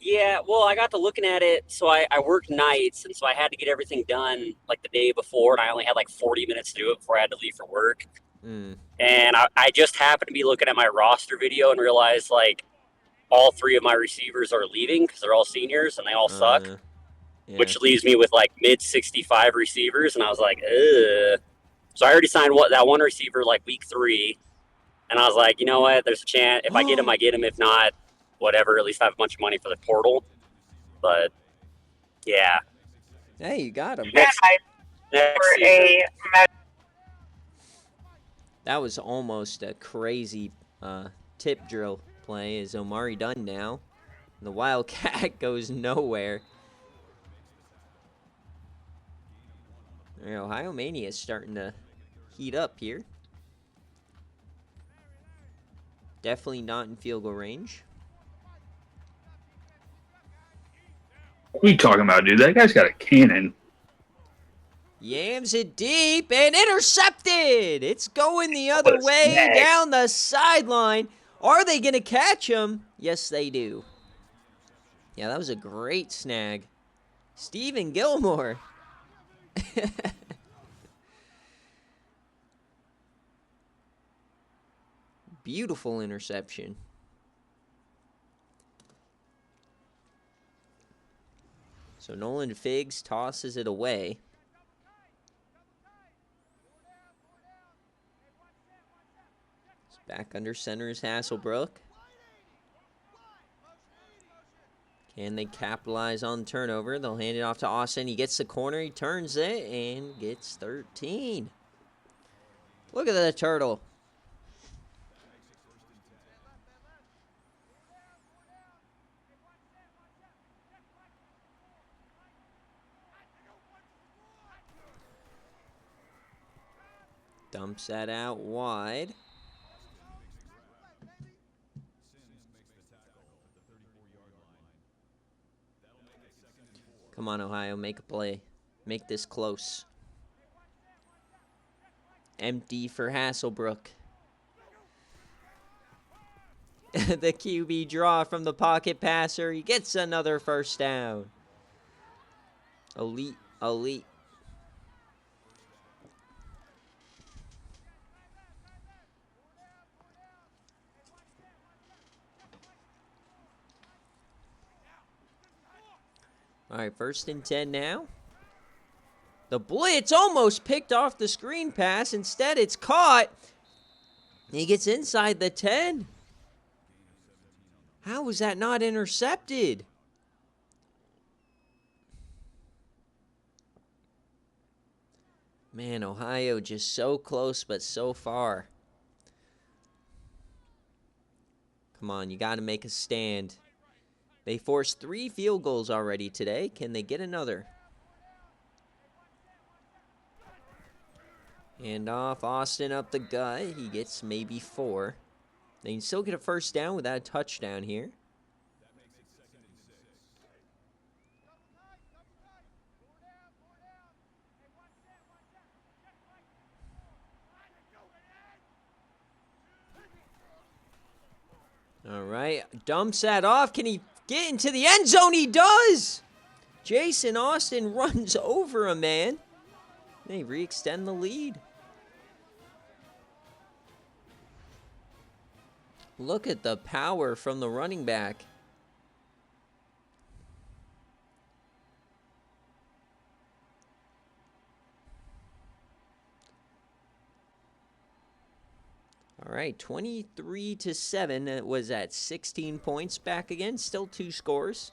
Yeah, well, I got to looking at it, so I worked nights, and so I had to get everything done, like, the day before, and I only had, like, 40 minutes to do it before I had to leave for work. And I just happened to be looking at my roster video and realized, like, all 3 of my receivers are leaving because they're all seniors, and they all suck, which leaves me with, like, mid-65 receivers, and I was like, ugh. So I already signed that one receiver, like, week 3, and I was like, you know what, there's a chance. If I get him, I get him. If not, whatever, at least I have a bunch of money for the portal. But, yeah.
Hey, you got him.
Next season.
That was almost a crazy tip drill play. Is Omari Dunn now The Wildcat goes nowhere. Ohio Mania is starting to heat up here. Definitely not in field goal range.
What are you talking about, dude? That guy's got a cannon.
Yams it deep and intercepted. It's going the
What
other
a
way
snag.
down the sideline. Are they going to catch him? Yes, they do. Yeah, that was a great snag. Stephen Gilmore. Beautiful interception. So Nolan Figs tosses it away. Back under center is Hasselbrook. Can they capitalize on the turnover? They'll hand it off to Austin. He gets the corner. He turns it and gets 13. Look at the turtle. Dumps that out wide. Come on, Ohio, make a play. Make this close. Empty for Hasselbrook. The QB draw from the pocket passer. He gets another first down. Elite, elite. All right, 1st and 10 now. The blitz almost picked off the screen pass. Instead, it's caught. He gets inside the 10. How was that not intercepted? Man, Ohio just so close but so far. Come on, you got to make a stand. They forced 3 field goals already today. Can they get another? Hand off, Austin up the gut. He gets maybe 4. They can still get a first down without a touchdown here. All right, dumps that off. Can he get into the end zone? He does! Jason Austin runs over a man. They re-extend the lead. Look at the power from the running back. All right, 23-7. It was at 16 points. Back again, still 2 scores.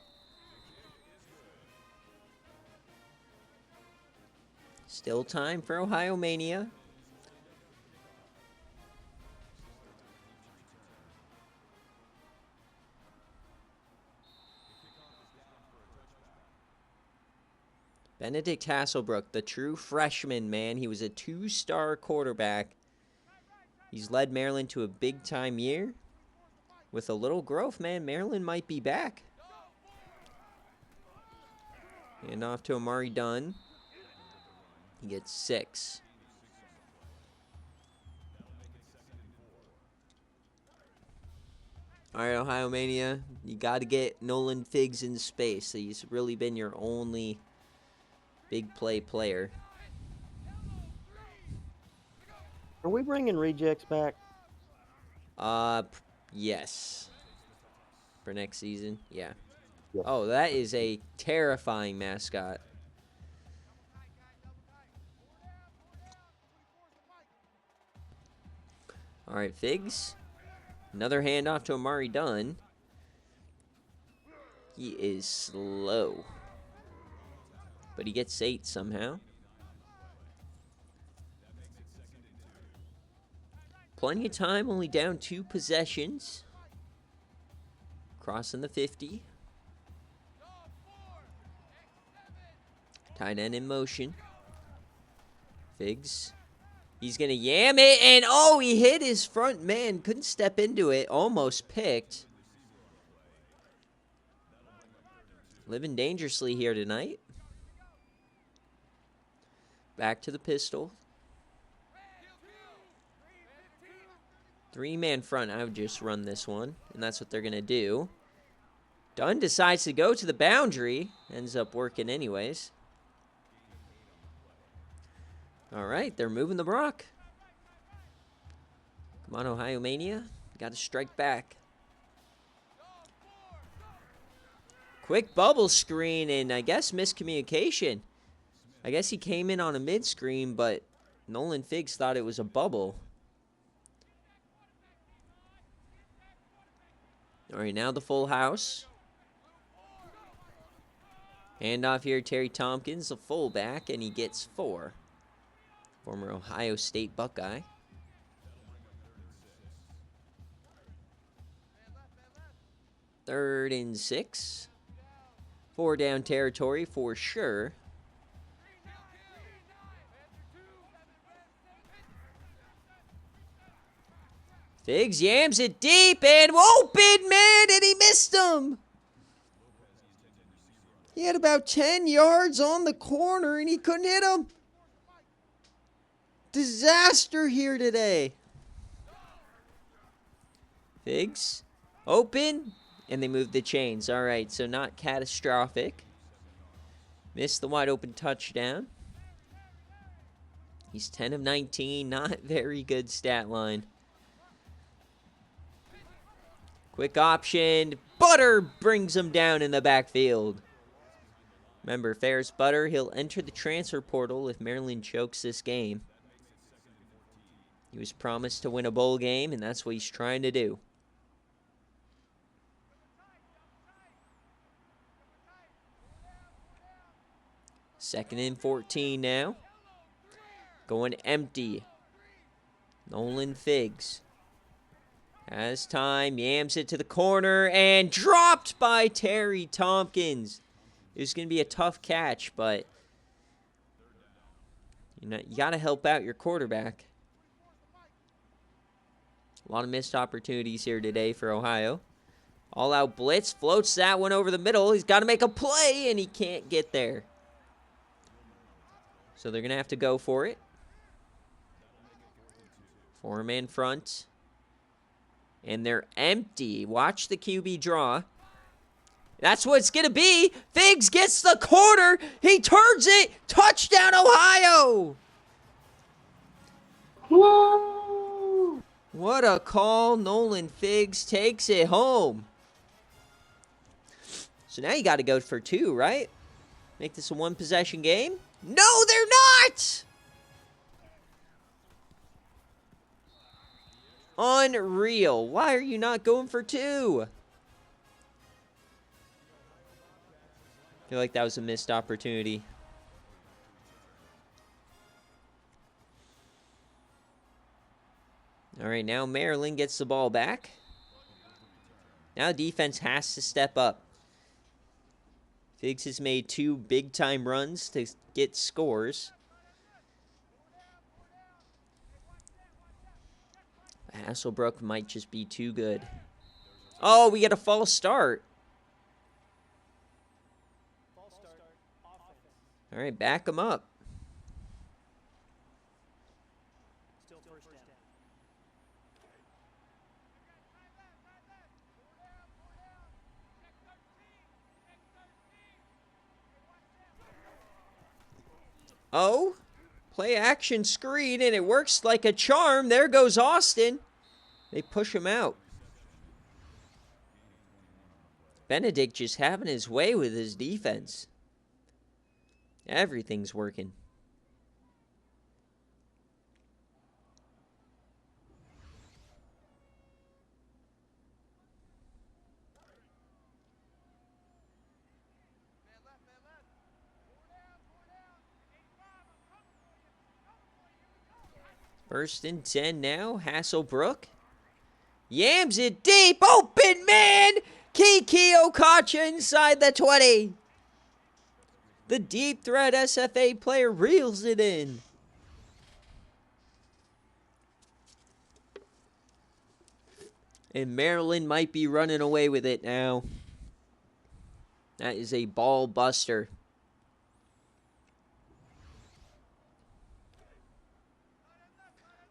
Still time for Ohio Mania. Benedict Hasselbrook, the true freshman, man. He was a 2-star quarterback. He's led Maryland to a big-time year. With a little growth, man, Maryland might be back. And off to Amari Dunn. He gets 6. All right, Ohio Mania, you got to get Nolan Figs in space. He's really been your only big play player.
Are we bringing rejects back?
Yes. For next season, yeah.
Yes.
Oh, that is a terrifying mascot. All right, Figs. Another handoff to Amari Dunn. He is slow. But he gets 8 somehow. Plenty of time, only down 2 possessions. Crossing the 50. Tight end in motion. Figs. He's going to yam it, and oh, he hit his front man. Couldn't step into it. Almost picked. Living dangerously here tonight. Back to the pistol. 3-man front. I would just run this one, and that's what they're going to do. Dunn decides to go to the boundary. Ends up working anyways. All right, they're moving the rock. Come on, Ohio Mania. Got to strike back. Quick bubble screen, and I guess miscommunication. I guess he came in on a mid-screen, but Nolan Figs thought it was a bubble. All right, now the full house. Handoff here, Terry Tompkins, the fullback, and he gets 4. Former Ohio State Buckeye. Third and 6. 4 down territory for sure. Figs yams it deep and open, man, and he missed him. He had about 10 yards on the corner, and he couldn't hit him. Disaster here today. Figs, open, and they moved the chains. All right, so not catastrophic. Missed the wide open touchdown. He's 10 of 19, not very good stat line. Quick option. Butter brings him down in the backfield. Remember, Ferris Butter, he'll enter the transfer portal if Maryland chokes this game. He was promised to win a bowl game, and that's what he's trying to do. Second and 14 now. Going empty. Nolan Figs. Has time, yams it to the corner, and dropped by Terry Tompkins. It was going to be a tough catch, but you got to help out your quarterback. A lot of missed opportunities here today for Ohio. All-out blitz, floats that one over the middle. He's got to make a play, and he can't get there. So they're going to have to go for it. 4-man front. And they're empty. Watch the QB draw. That's what it's going to be. Figs gets the corner. He turns it. Touchdown, Ohio.
Woo!
What a call. Nolan Figs takes it home. So now you got to go for 2, right? Make this a one-possession game? No, they're not. Unreal. Why are you not going for 2? I feel like that was a missed opportunity. All right, now Maryland gets the ball back. Now defense has to step up. Figs has made 2 big-time runs to get scores. Hasselbrook might just be too good. Oh, we get a false start. All right, back him up. Oh, play action screen, and it works like a charm. There goes Austin. They push him out. Benedict just having his way with his defense. Everything's working. First and 10 now. Hasselbrook. Yams it deep. Open man. Kiki Okacha inside the 20. The deep threat SFA player reels it in. And Maryland might be running away with it now. That is a ball buster.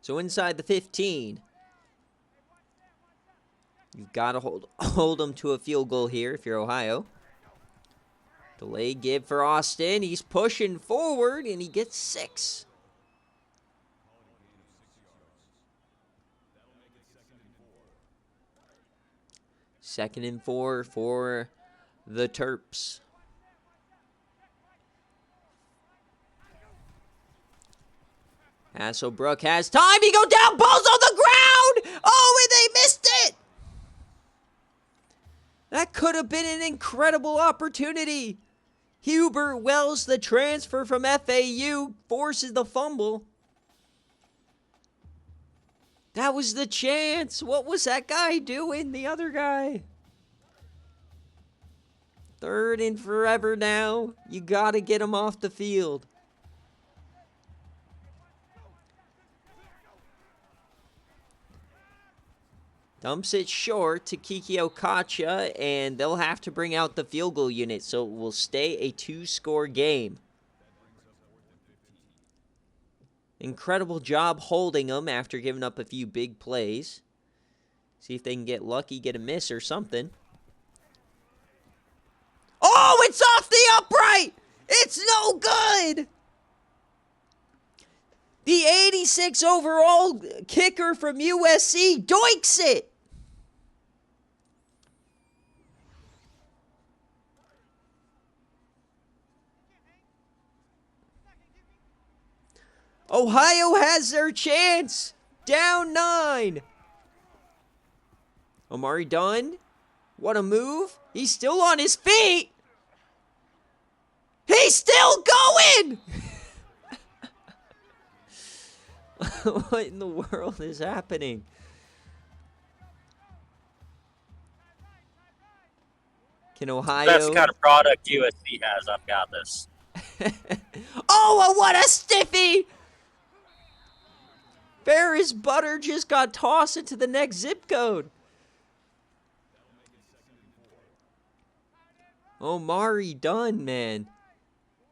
So inside the 15. You've got to hold them to a field goal here if you're Ohio. Delay give for Austin. He's pushing forward, and he gets 6. Second and 4 for the Terps. Hasselbrook has time. He goes down. Ball's on the ground. Oh, and they missed it. That could have been an incredible opportunity. Hubert Wells, the transfer from FAU, forces the fumble. That was the chance. What was that guy doing, the other guy? 3rd and forever now. You got to get him off the field. Dumps it short to Kiki Okacha, and they'll have to bring out the field goal unit, so it will stay a 2-score game. Incredible job holding them after giving up a few big plays. See if they can get lucky, get a miss or something. Oh, it's off the upright! It's no good! The 86 overall kicker from USC doinks it! Ohio has their chance. Down 9. Omari Dunn. What a move. He's still on his feet. He's still going. What in the world is happening? Can Ohio...
That's the kind of product USC has. I've got this.
Oh, what a stiffy! Ferris Butter just got tossed into the next zip code. Omari Dunn, man.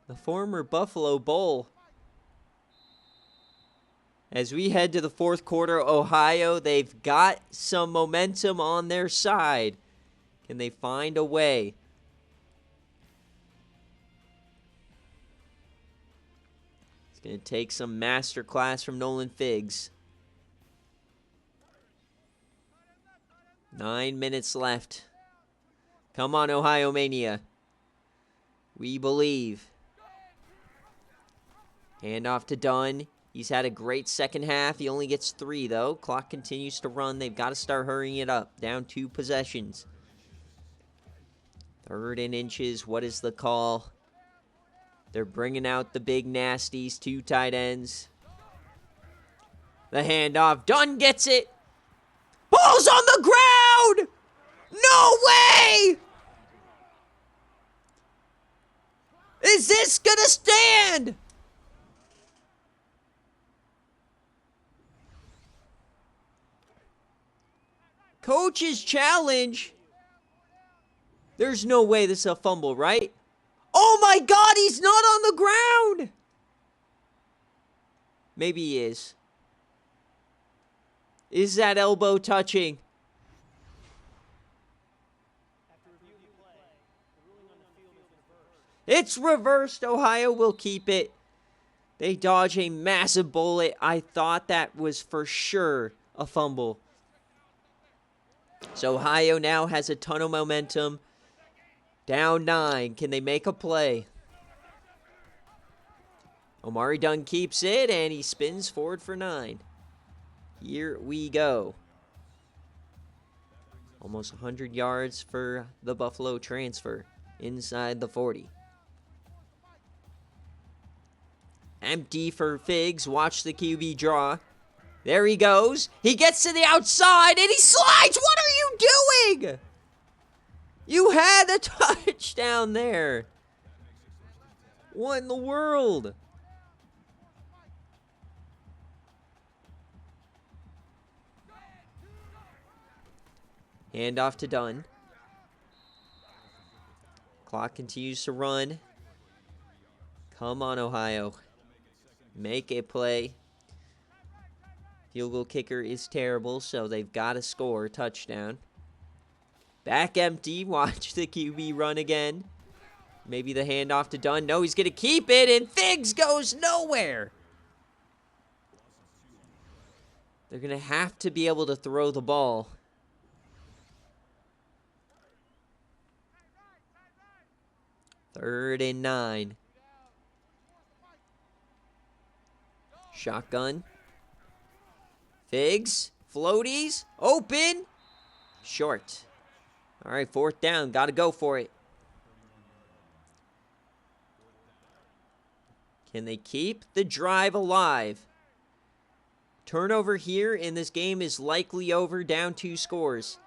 The former Buffalo Bull. As we head to the 4th quarter, Ohio, they've got some momentum on their side. Can they find a way? It's going to take some masterclass from Nolan Figs. 9 minutes left. Come on, Ohio Mania. We believe. Hand off to Dunn. He's had a great second half. He only gets 3, though. Clock continues to run. They've got to start hurrying it up. Down 2 possessions. 3rd and inches. What is the call? They're bringing out the big nasties. 2 tight ends. The handoff. Dunn gets it. Ball's on the ground! No way! Is this gonna stand? Coach's challenge. There's no way this is a fumble, right? Oh my God, he's not on the ground. Maybe he is. Is that elbow touching? It's reversed. Ohio will keep it. They dodge a massive bullet. I thought that was for sure a fumble. So Ohio now has a ton of momentum. Down 9. Can they make a play? Omari Dunn keeps it, and he spins forward for 9. Here we go. Almost 100 yards for the Buffalo transfer inside the 40. Empty for Figs. Watch the QB draw. There he goes. He gets to the outside, and he slides. What are you doing? You had a touchdown there. What in the world? Handoff to Dunn. Clock continues to run. Come on, Ohio. Make a play. Field goal kicker is terrible, so they've got to score a touchdown. Back empty. Watch the QB run again. Maybe the handoff to Dunn. No, he's going to keep it, and Figs goes nowhere. They're going to have to be able to throw the ball. Third and 9. Shotgun. Figs. Floaties. Open. Short. All right, fourth down. Got to go for it. Can they keep the drive alive? Turnover here, and this game is likely over, down 2 scores.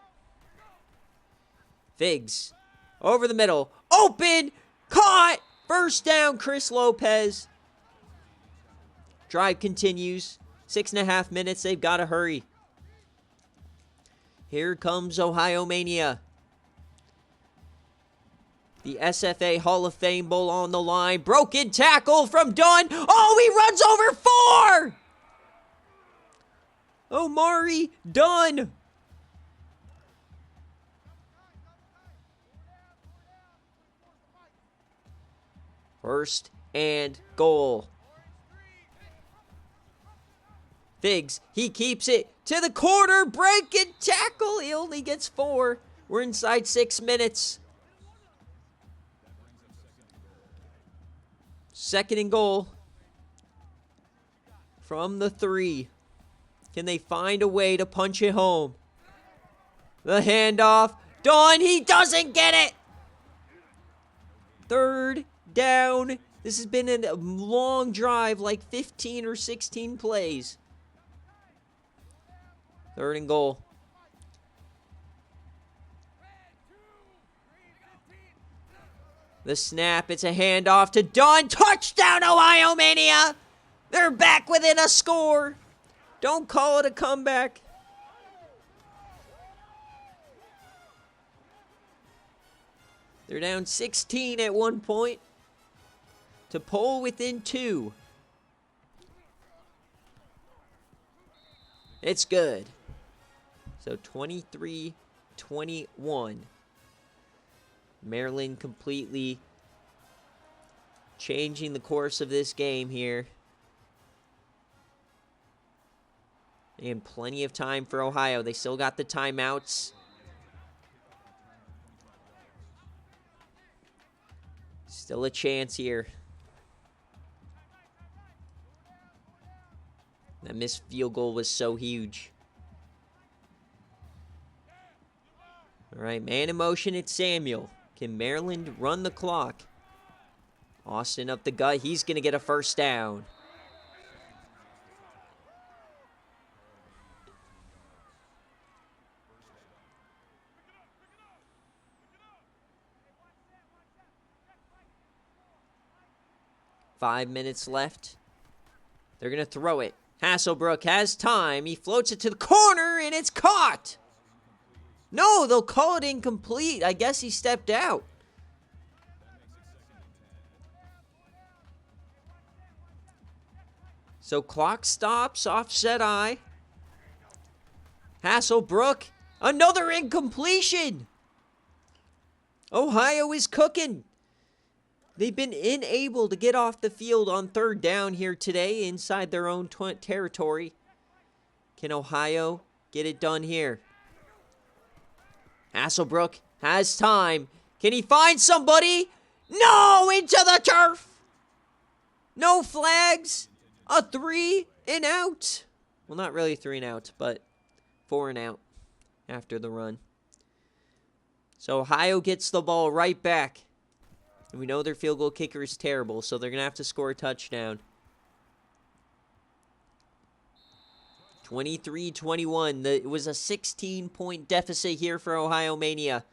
Figs. Over the middle. Open. Caught. First down, Chris Lopez. Drive continues. 6.5 minutes. They've got to hurry. Here comes Ohio Mania. The SFA Hall of Fame Bowl on the line. Broken tackle from Dunn. Oh, he runs over 4! Omari Dunn. First and goal. Figs, he keeps it to the corner. Breaking tackle. He only gets 4. We're inside 6 minutes. Second and goal. From the 3. Can they find a way to punch it home? The handoff. Dunn, he doesn't get it. Third down. This has been a long drive, like 15 or 16 plays. Third and goal. The snap, it's a handoff to Dunn. Touchdown, Ohio Mania! They're back within a score. Don't call it a comeback. They're down 16 at one point to pull within 2. It's good. So 23-21. Maryland completely changing the course of this game here. And plenty of time for Ohio. They still got the timeouts. Still a chance here. That missed field goal was so huge. All right, man in motion, it's Samuel. Can Maryland run the clock? Austin up the gut. He's going to get a first down. Five minutes left. They're going to throw it. Hasselbrook has time. He floats it to the corner, and it's caught. No, they'll call it incomplete. I guess he stepped out. So clock stops, offset eye. Hasselbrook, another incompletion. Ohio is cooking. They've been unable to get off the field on third down here today inside their own territory. Can Ohio get it done here? Hasselbrook has time. Can he find somebody? No, into the turf. No flags. A 3 and out. Well, not really 3 and out, but 4 and out after the run. So Ohio gets the ball right back. And we know their field goal kicker is terrible, so they're going to have to score a touchdown. 23-21. It was a 16-point deficit here for Ohio Mania.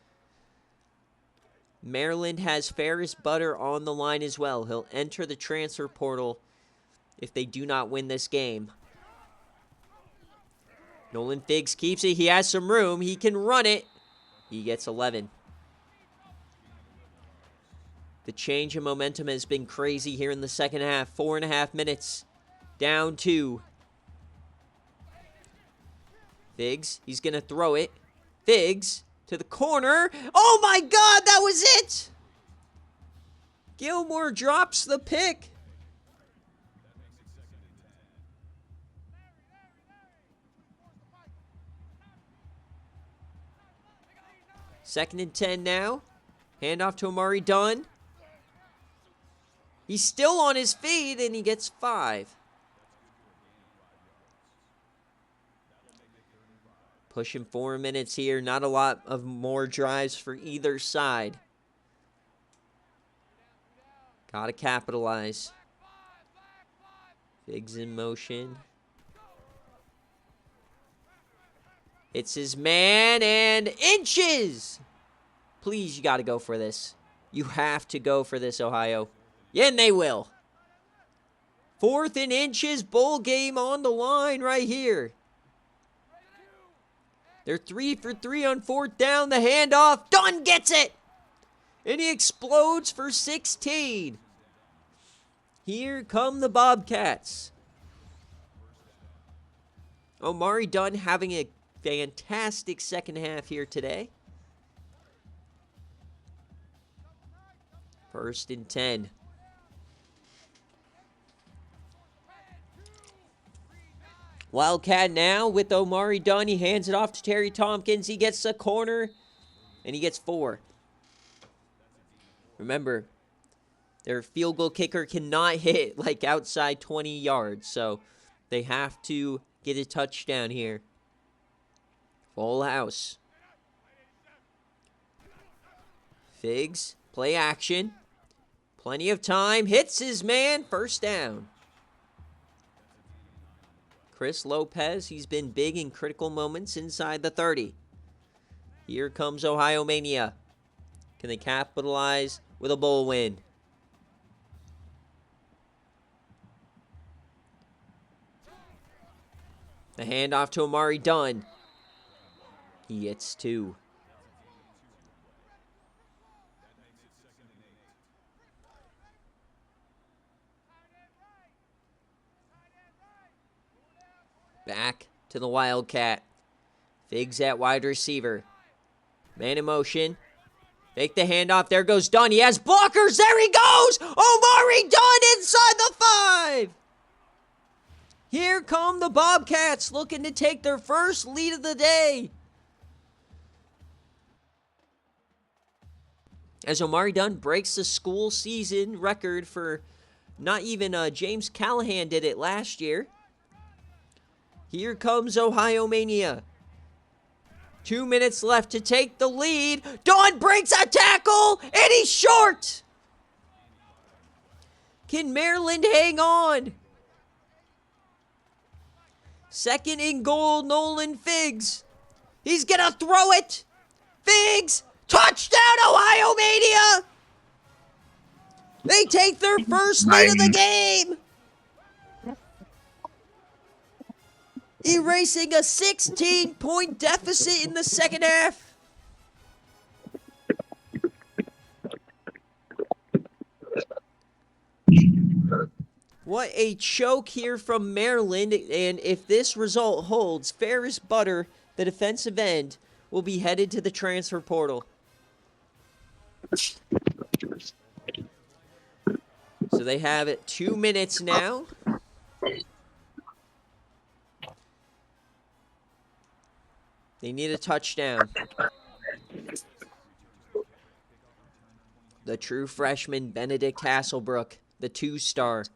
Maryland has Ferris Butter on the line as well. He'll enter the transfer portal if they do not win this game. Nolan Figs keeps it. He has some room. He can run it. He gets 11. The change in momentum has been crazy here in the second half. 4.5 minutes. Down 2. Figs, he's going to throw it. Figs to the corner. Oh my God, that was it! Gilmore drops the pick. Second and 10 now. Handoff to Amari Dunn. He's still on his feet, and he gets 5. Pushing 4 minutes here. Not a lot of more drives for either side. Gotta capitalize. Figs in motion. It's his man, and inches! Please, you gotta go for this. You have to go for this, Ohio. Yeah, and they will. 4th and inches, bowl game on the line right here. They're 3 for 3 on 4th down. The handoff. Dunn gets it. And he explodes for 16. Here come the Bobcats. Omari Dunn having a fantastic second half here today. 1st and 10. Wildcat now with Omari Dunn. He hands it off to Terry Tompkins. He gets a corner, and he gets 4. Remember, their field goal kicker cannot hit like outside 20 yards, so they have to get a touchdown here. Full house. Figs, play action. Plenty of time. Hits his man. 1st down. Chris Lopez, he's been big in critical moments inside the 30. Here comes Ohio Mania. Can they capitalize with a bowl win? The handoff to Amari Dunn. He gets 2. Back to the Wildcat. Figs at wide receiver. Man in motion. Fake the handoff. There goes Dunn. He has blockers. There he goes. Omari Dunn inside the 5. Here come the Bobcats looking to take their first lead of the day. As Omari Dunn breaks the school season record for not even James Callahan did it last year. Here comes Ohio Mania. 2 minutes left to take the lead. Dunn breaks a tackle, and he's short. Can Maryland hang on? 2nd and goal, Nolan Figs. He's going to throw it. Figs, touchdown, Ohio Mania. They take their first lead of the game. Erasing a 16-point deficit in the second half. What a choke here from Maryland, and if this result holds, Ferris Butter, the defensive end, will be headed to the transfer portal. So they have it 2 minutes now. They need a touchdown. The true freshman, Benedict Hasselbrook, the 2-star.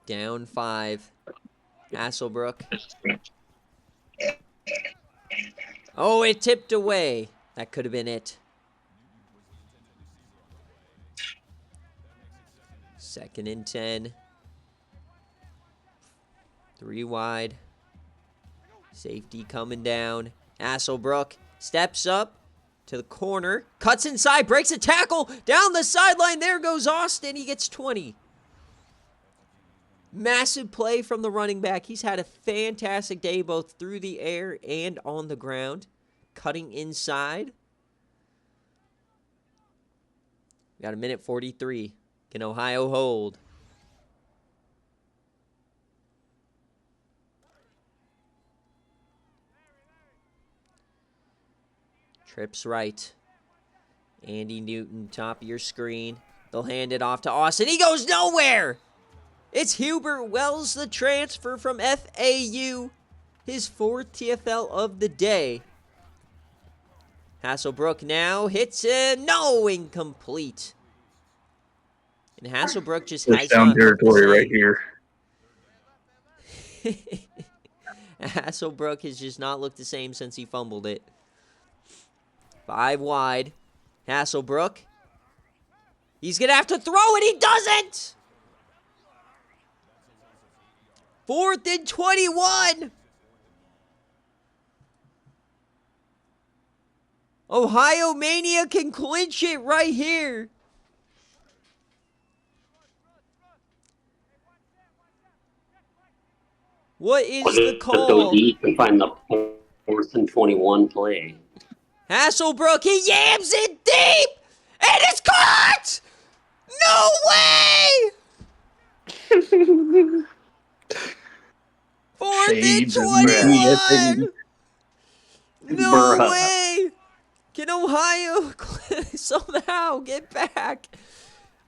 Down 5. Hasselbrook. Oh, it tipped away. That could have been it. 2nd and 10. 3 wide. Safety coming down. Hasselbrook steps up to the corner. Cuts inside. Breaks a tackle. Down the sideline. There goes Austin. He gets 20. Massive play from the running back. He's had a fantastic day both through the air and on the ground. Cutting inside. We got 1:43. Can Ohio hold? Trips right. Andy Newton, top of your screen. They'll hand it off to Austin. He goes nowhere! It's Hubert Wells, the transfer from FAU. His 4th TFL of the day. Hasselbrook now hits it. No, incomplete. And Hasselbrook just has
down
not looked the
territory right
same.
here.
Hasselbrook has just not looked the same since he fumbled it. 5 wide. Hasselbrook. He's going to have to throw it. He doesn't. 4th and 21. Ohio Mania can clinch it right here. What is the call?
Go deep and find the 4th and 21 play.
Hasselbrook, he yams it deep, and it's caught! No way! 4th and 21! No way! Can Ohio somehow get back?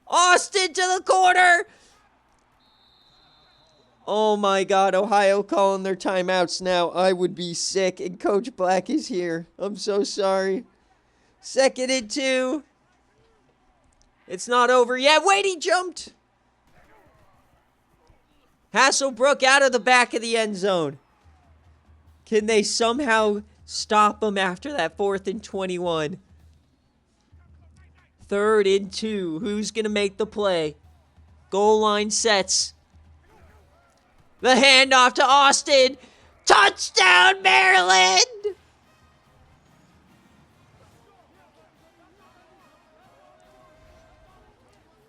Austin to the corner! Oh my God, Ohio calling their timeouts now. I would be sick, and Coach Black is here. I'm so sorry. 2nd and 2. It's not over yet. Wait, he jumped. Hasselbrook out of the back of the end zone. Can they somehow stop him after that 4th and 21? 3rd and 2. Who's going to make the play? Goal line sets. The handoff to Austin. Touchdown, Maryland!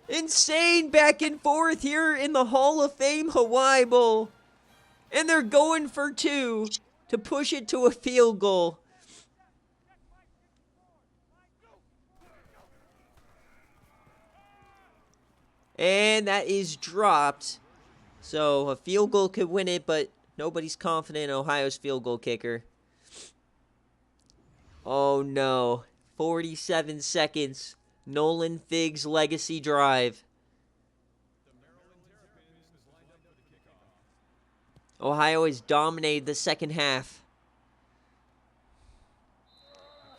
Insane back and forth here in the Hall of Fame Hawaii Bowl. And they're going for 2 to push it to a field goal. And that is dropped. So a field goal could win it, but nobody's confident in Ohio's field goal kicker. Oh no. 47 seconds. Nolan Figg's legacy drive. Ohio has dominated the second half.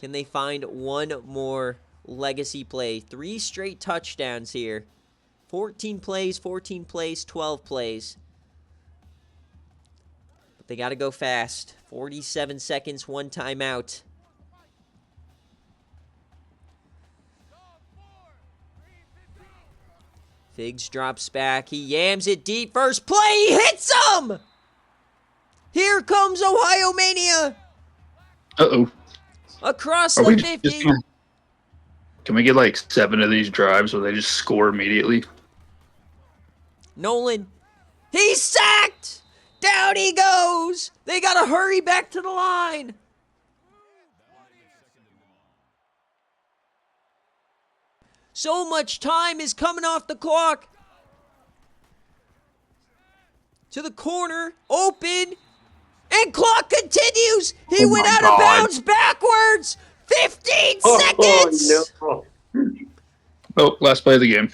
Can they find one more legacy play? 3 straight touchdowns here. 14 plays, 12 plays. But they got to go fast. 47 seconds, 1 timeout. Figs drops back. He yams it deep. First play, he hits him! Here comes Ohio Mania!
Uh-oh.
Across the 50.
Can we get like 7 of these drives where they just score immediately?
Nolan. He's sacked! Down he goes! They gotta hurry back to the line! So much time is coming off the clock. To the corner, open, and clock continues! He went out of bounds backwards! 15 seconds!
Oh, no.
Oh, last play of the game.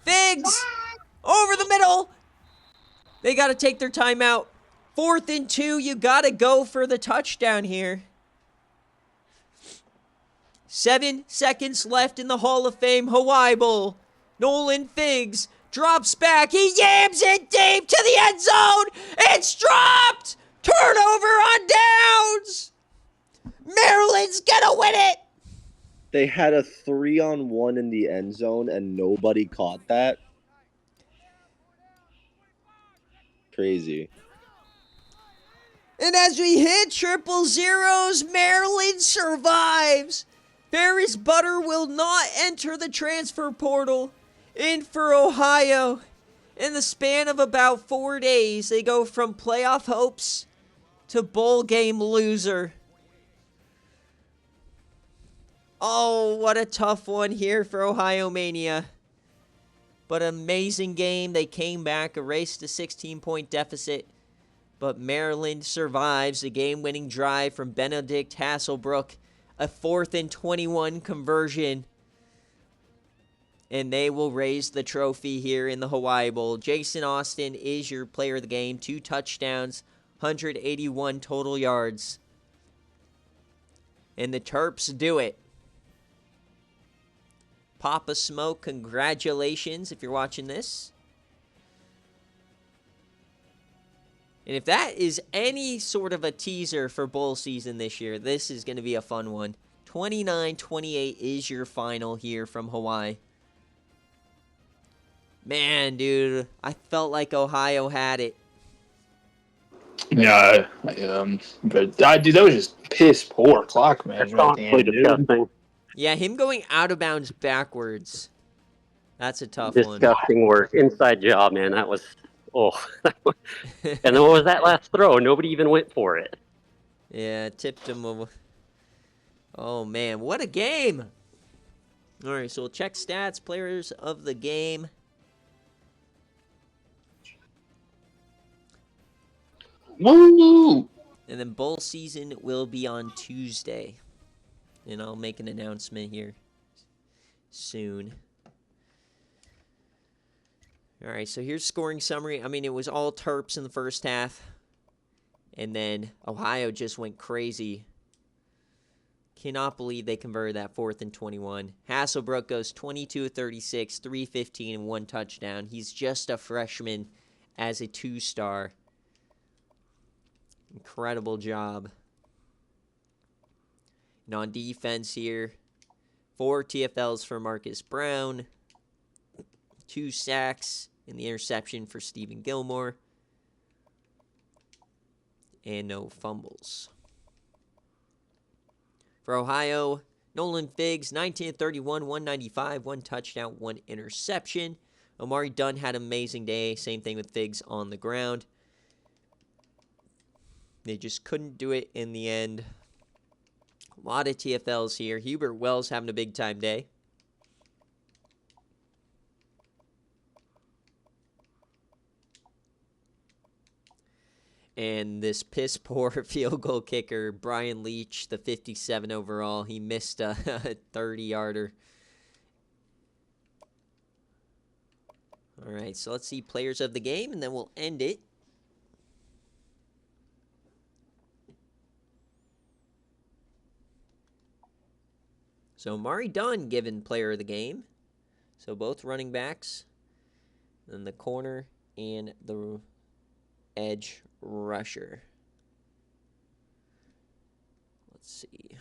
Figs! Over the middle! They got to take their timeout. 4th and 2, you got to go for the touchdown here. 7 seconds left in the Hall of Fame Hawaii Bowl. Nolan Figs drops back. He yams it deep to the end zone. It's dropped! Turnover on downs! Maryland's gonna win it!
They had a 3-on-1 in the end zone and nobody caught that. Crazy.
And as we hit triple zeros, Maryland survives. Ferris Butter will not enter the transfer portal. In for Ohio. In the span of about 4 days, they go from playoff hopes to bowl game loser. Oh, what a tough one here for Ohio Mania. But amazing game. They came back, erased a 16-point deficit. But Maryland survives a game-winning drive from Benedict Hasselbrook. A 4th and 21 conversion. And they will raise the trophy here in the Hawaii Bowl. Jason Austin is your player of the game. 2 touchdowns, 181 total yards. And the Terps do it. Papa Smoke, congratulations if you're watching this. And if that is any sort of a teaser for bowl season this year, this is going to be a fun one. 29-28 is your final here from Hawaii. Man, dude, I felt like Ohio had it.
Yeah, but dude, that was just piss poor clock
That's
management at the
honestly
end, dude.
disgusting.
Yeah, him going out of bounds backwards. That's a tough one.
Disgusting work. Inside job, man. That was, oh. And then what was that last throw? Nobody even went for it.
Yeah, tipped him over. Oh, man, what a game. All right, so we'll check stats, players of the game.
Woo!
And then bowl season will be on Tuesday. And I'll make an announcement here soon. All right, so here's scoring summary. I mean, it was all Terps in the first half. And then Ohio just went crazy. Cannot believe they converted that 4th and 21. Hasselbrook goes 22 of 36, 315, and 1 touchdown. He's just a freshman as a 2-star. Incredible job. And on defense here, 4 TFLs for Marcus Brown, 2 sacks, and the interception for Stephen Gilmore, and no fumbles. For Ohio, Nolan Figgs, 19 of 31, 195, 1 touchdown, 1 interception. Omari Dunn had an amazing day. Same thing with Figgs on the ground. They just couldn't do it in the end. A lot of TFLs here. Hubert Wells having a big-time day. And this piss-poor field goal kicker, Brian Leach, the 57 overall. He missed a 30-yarder. All right, so let's see players of the game, and then we'll end it. So Mari Dunn given player of the game. So both running backs. Then the corner and the edge rusher. Let's see.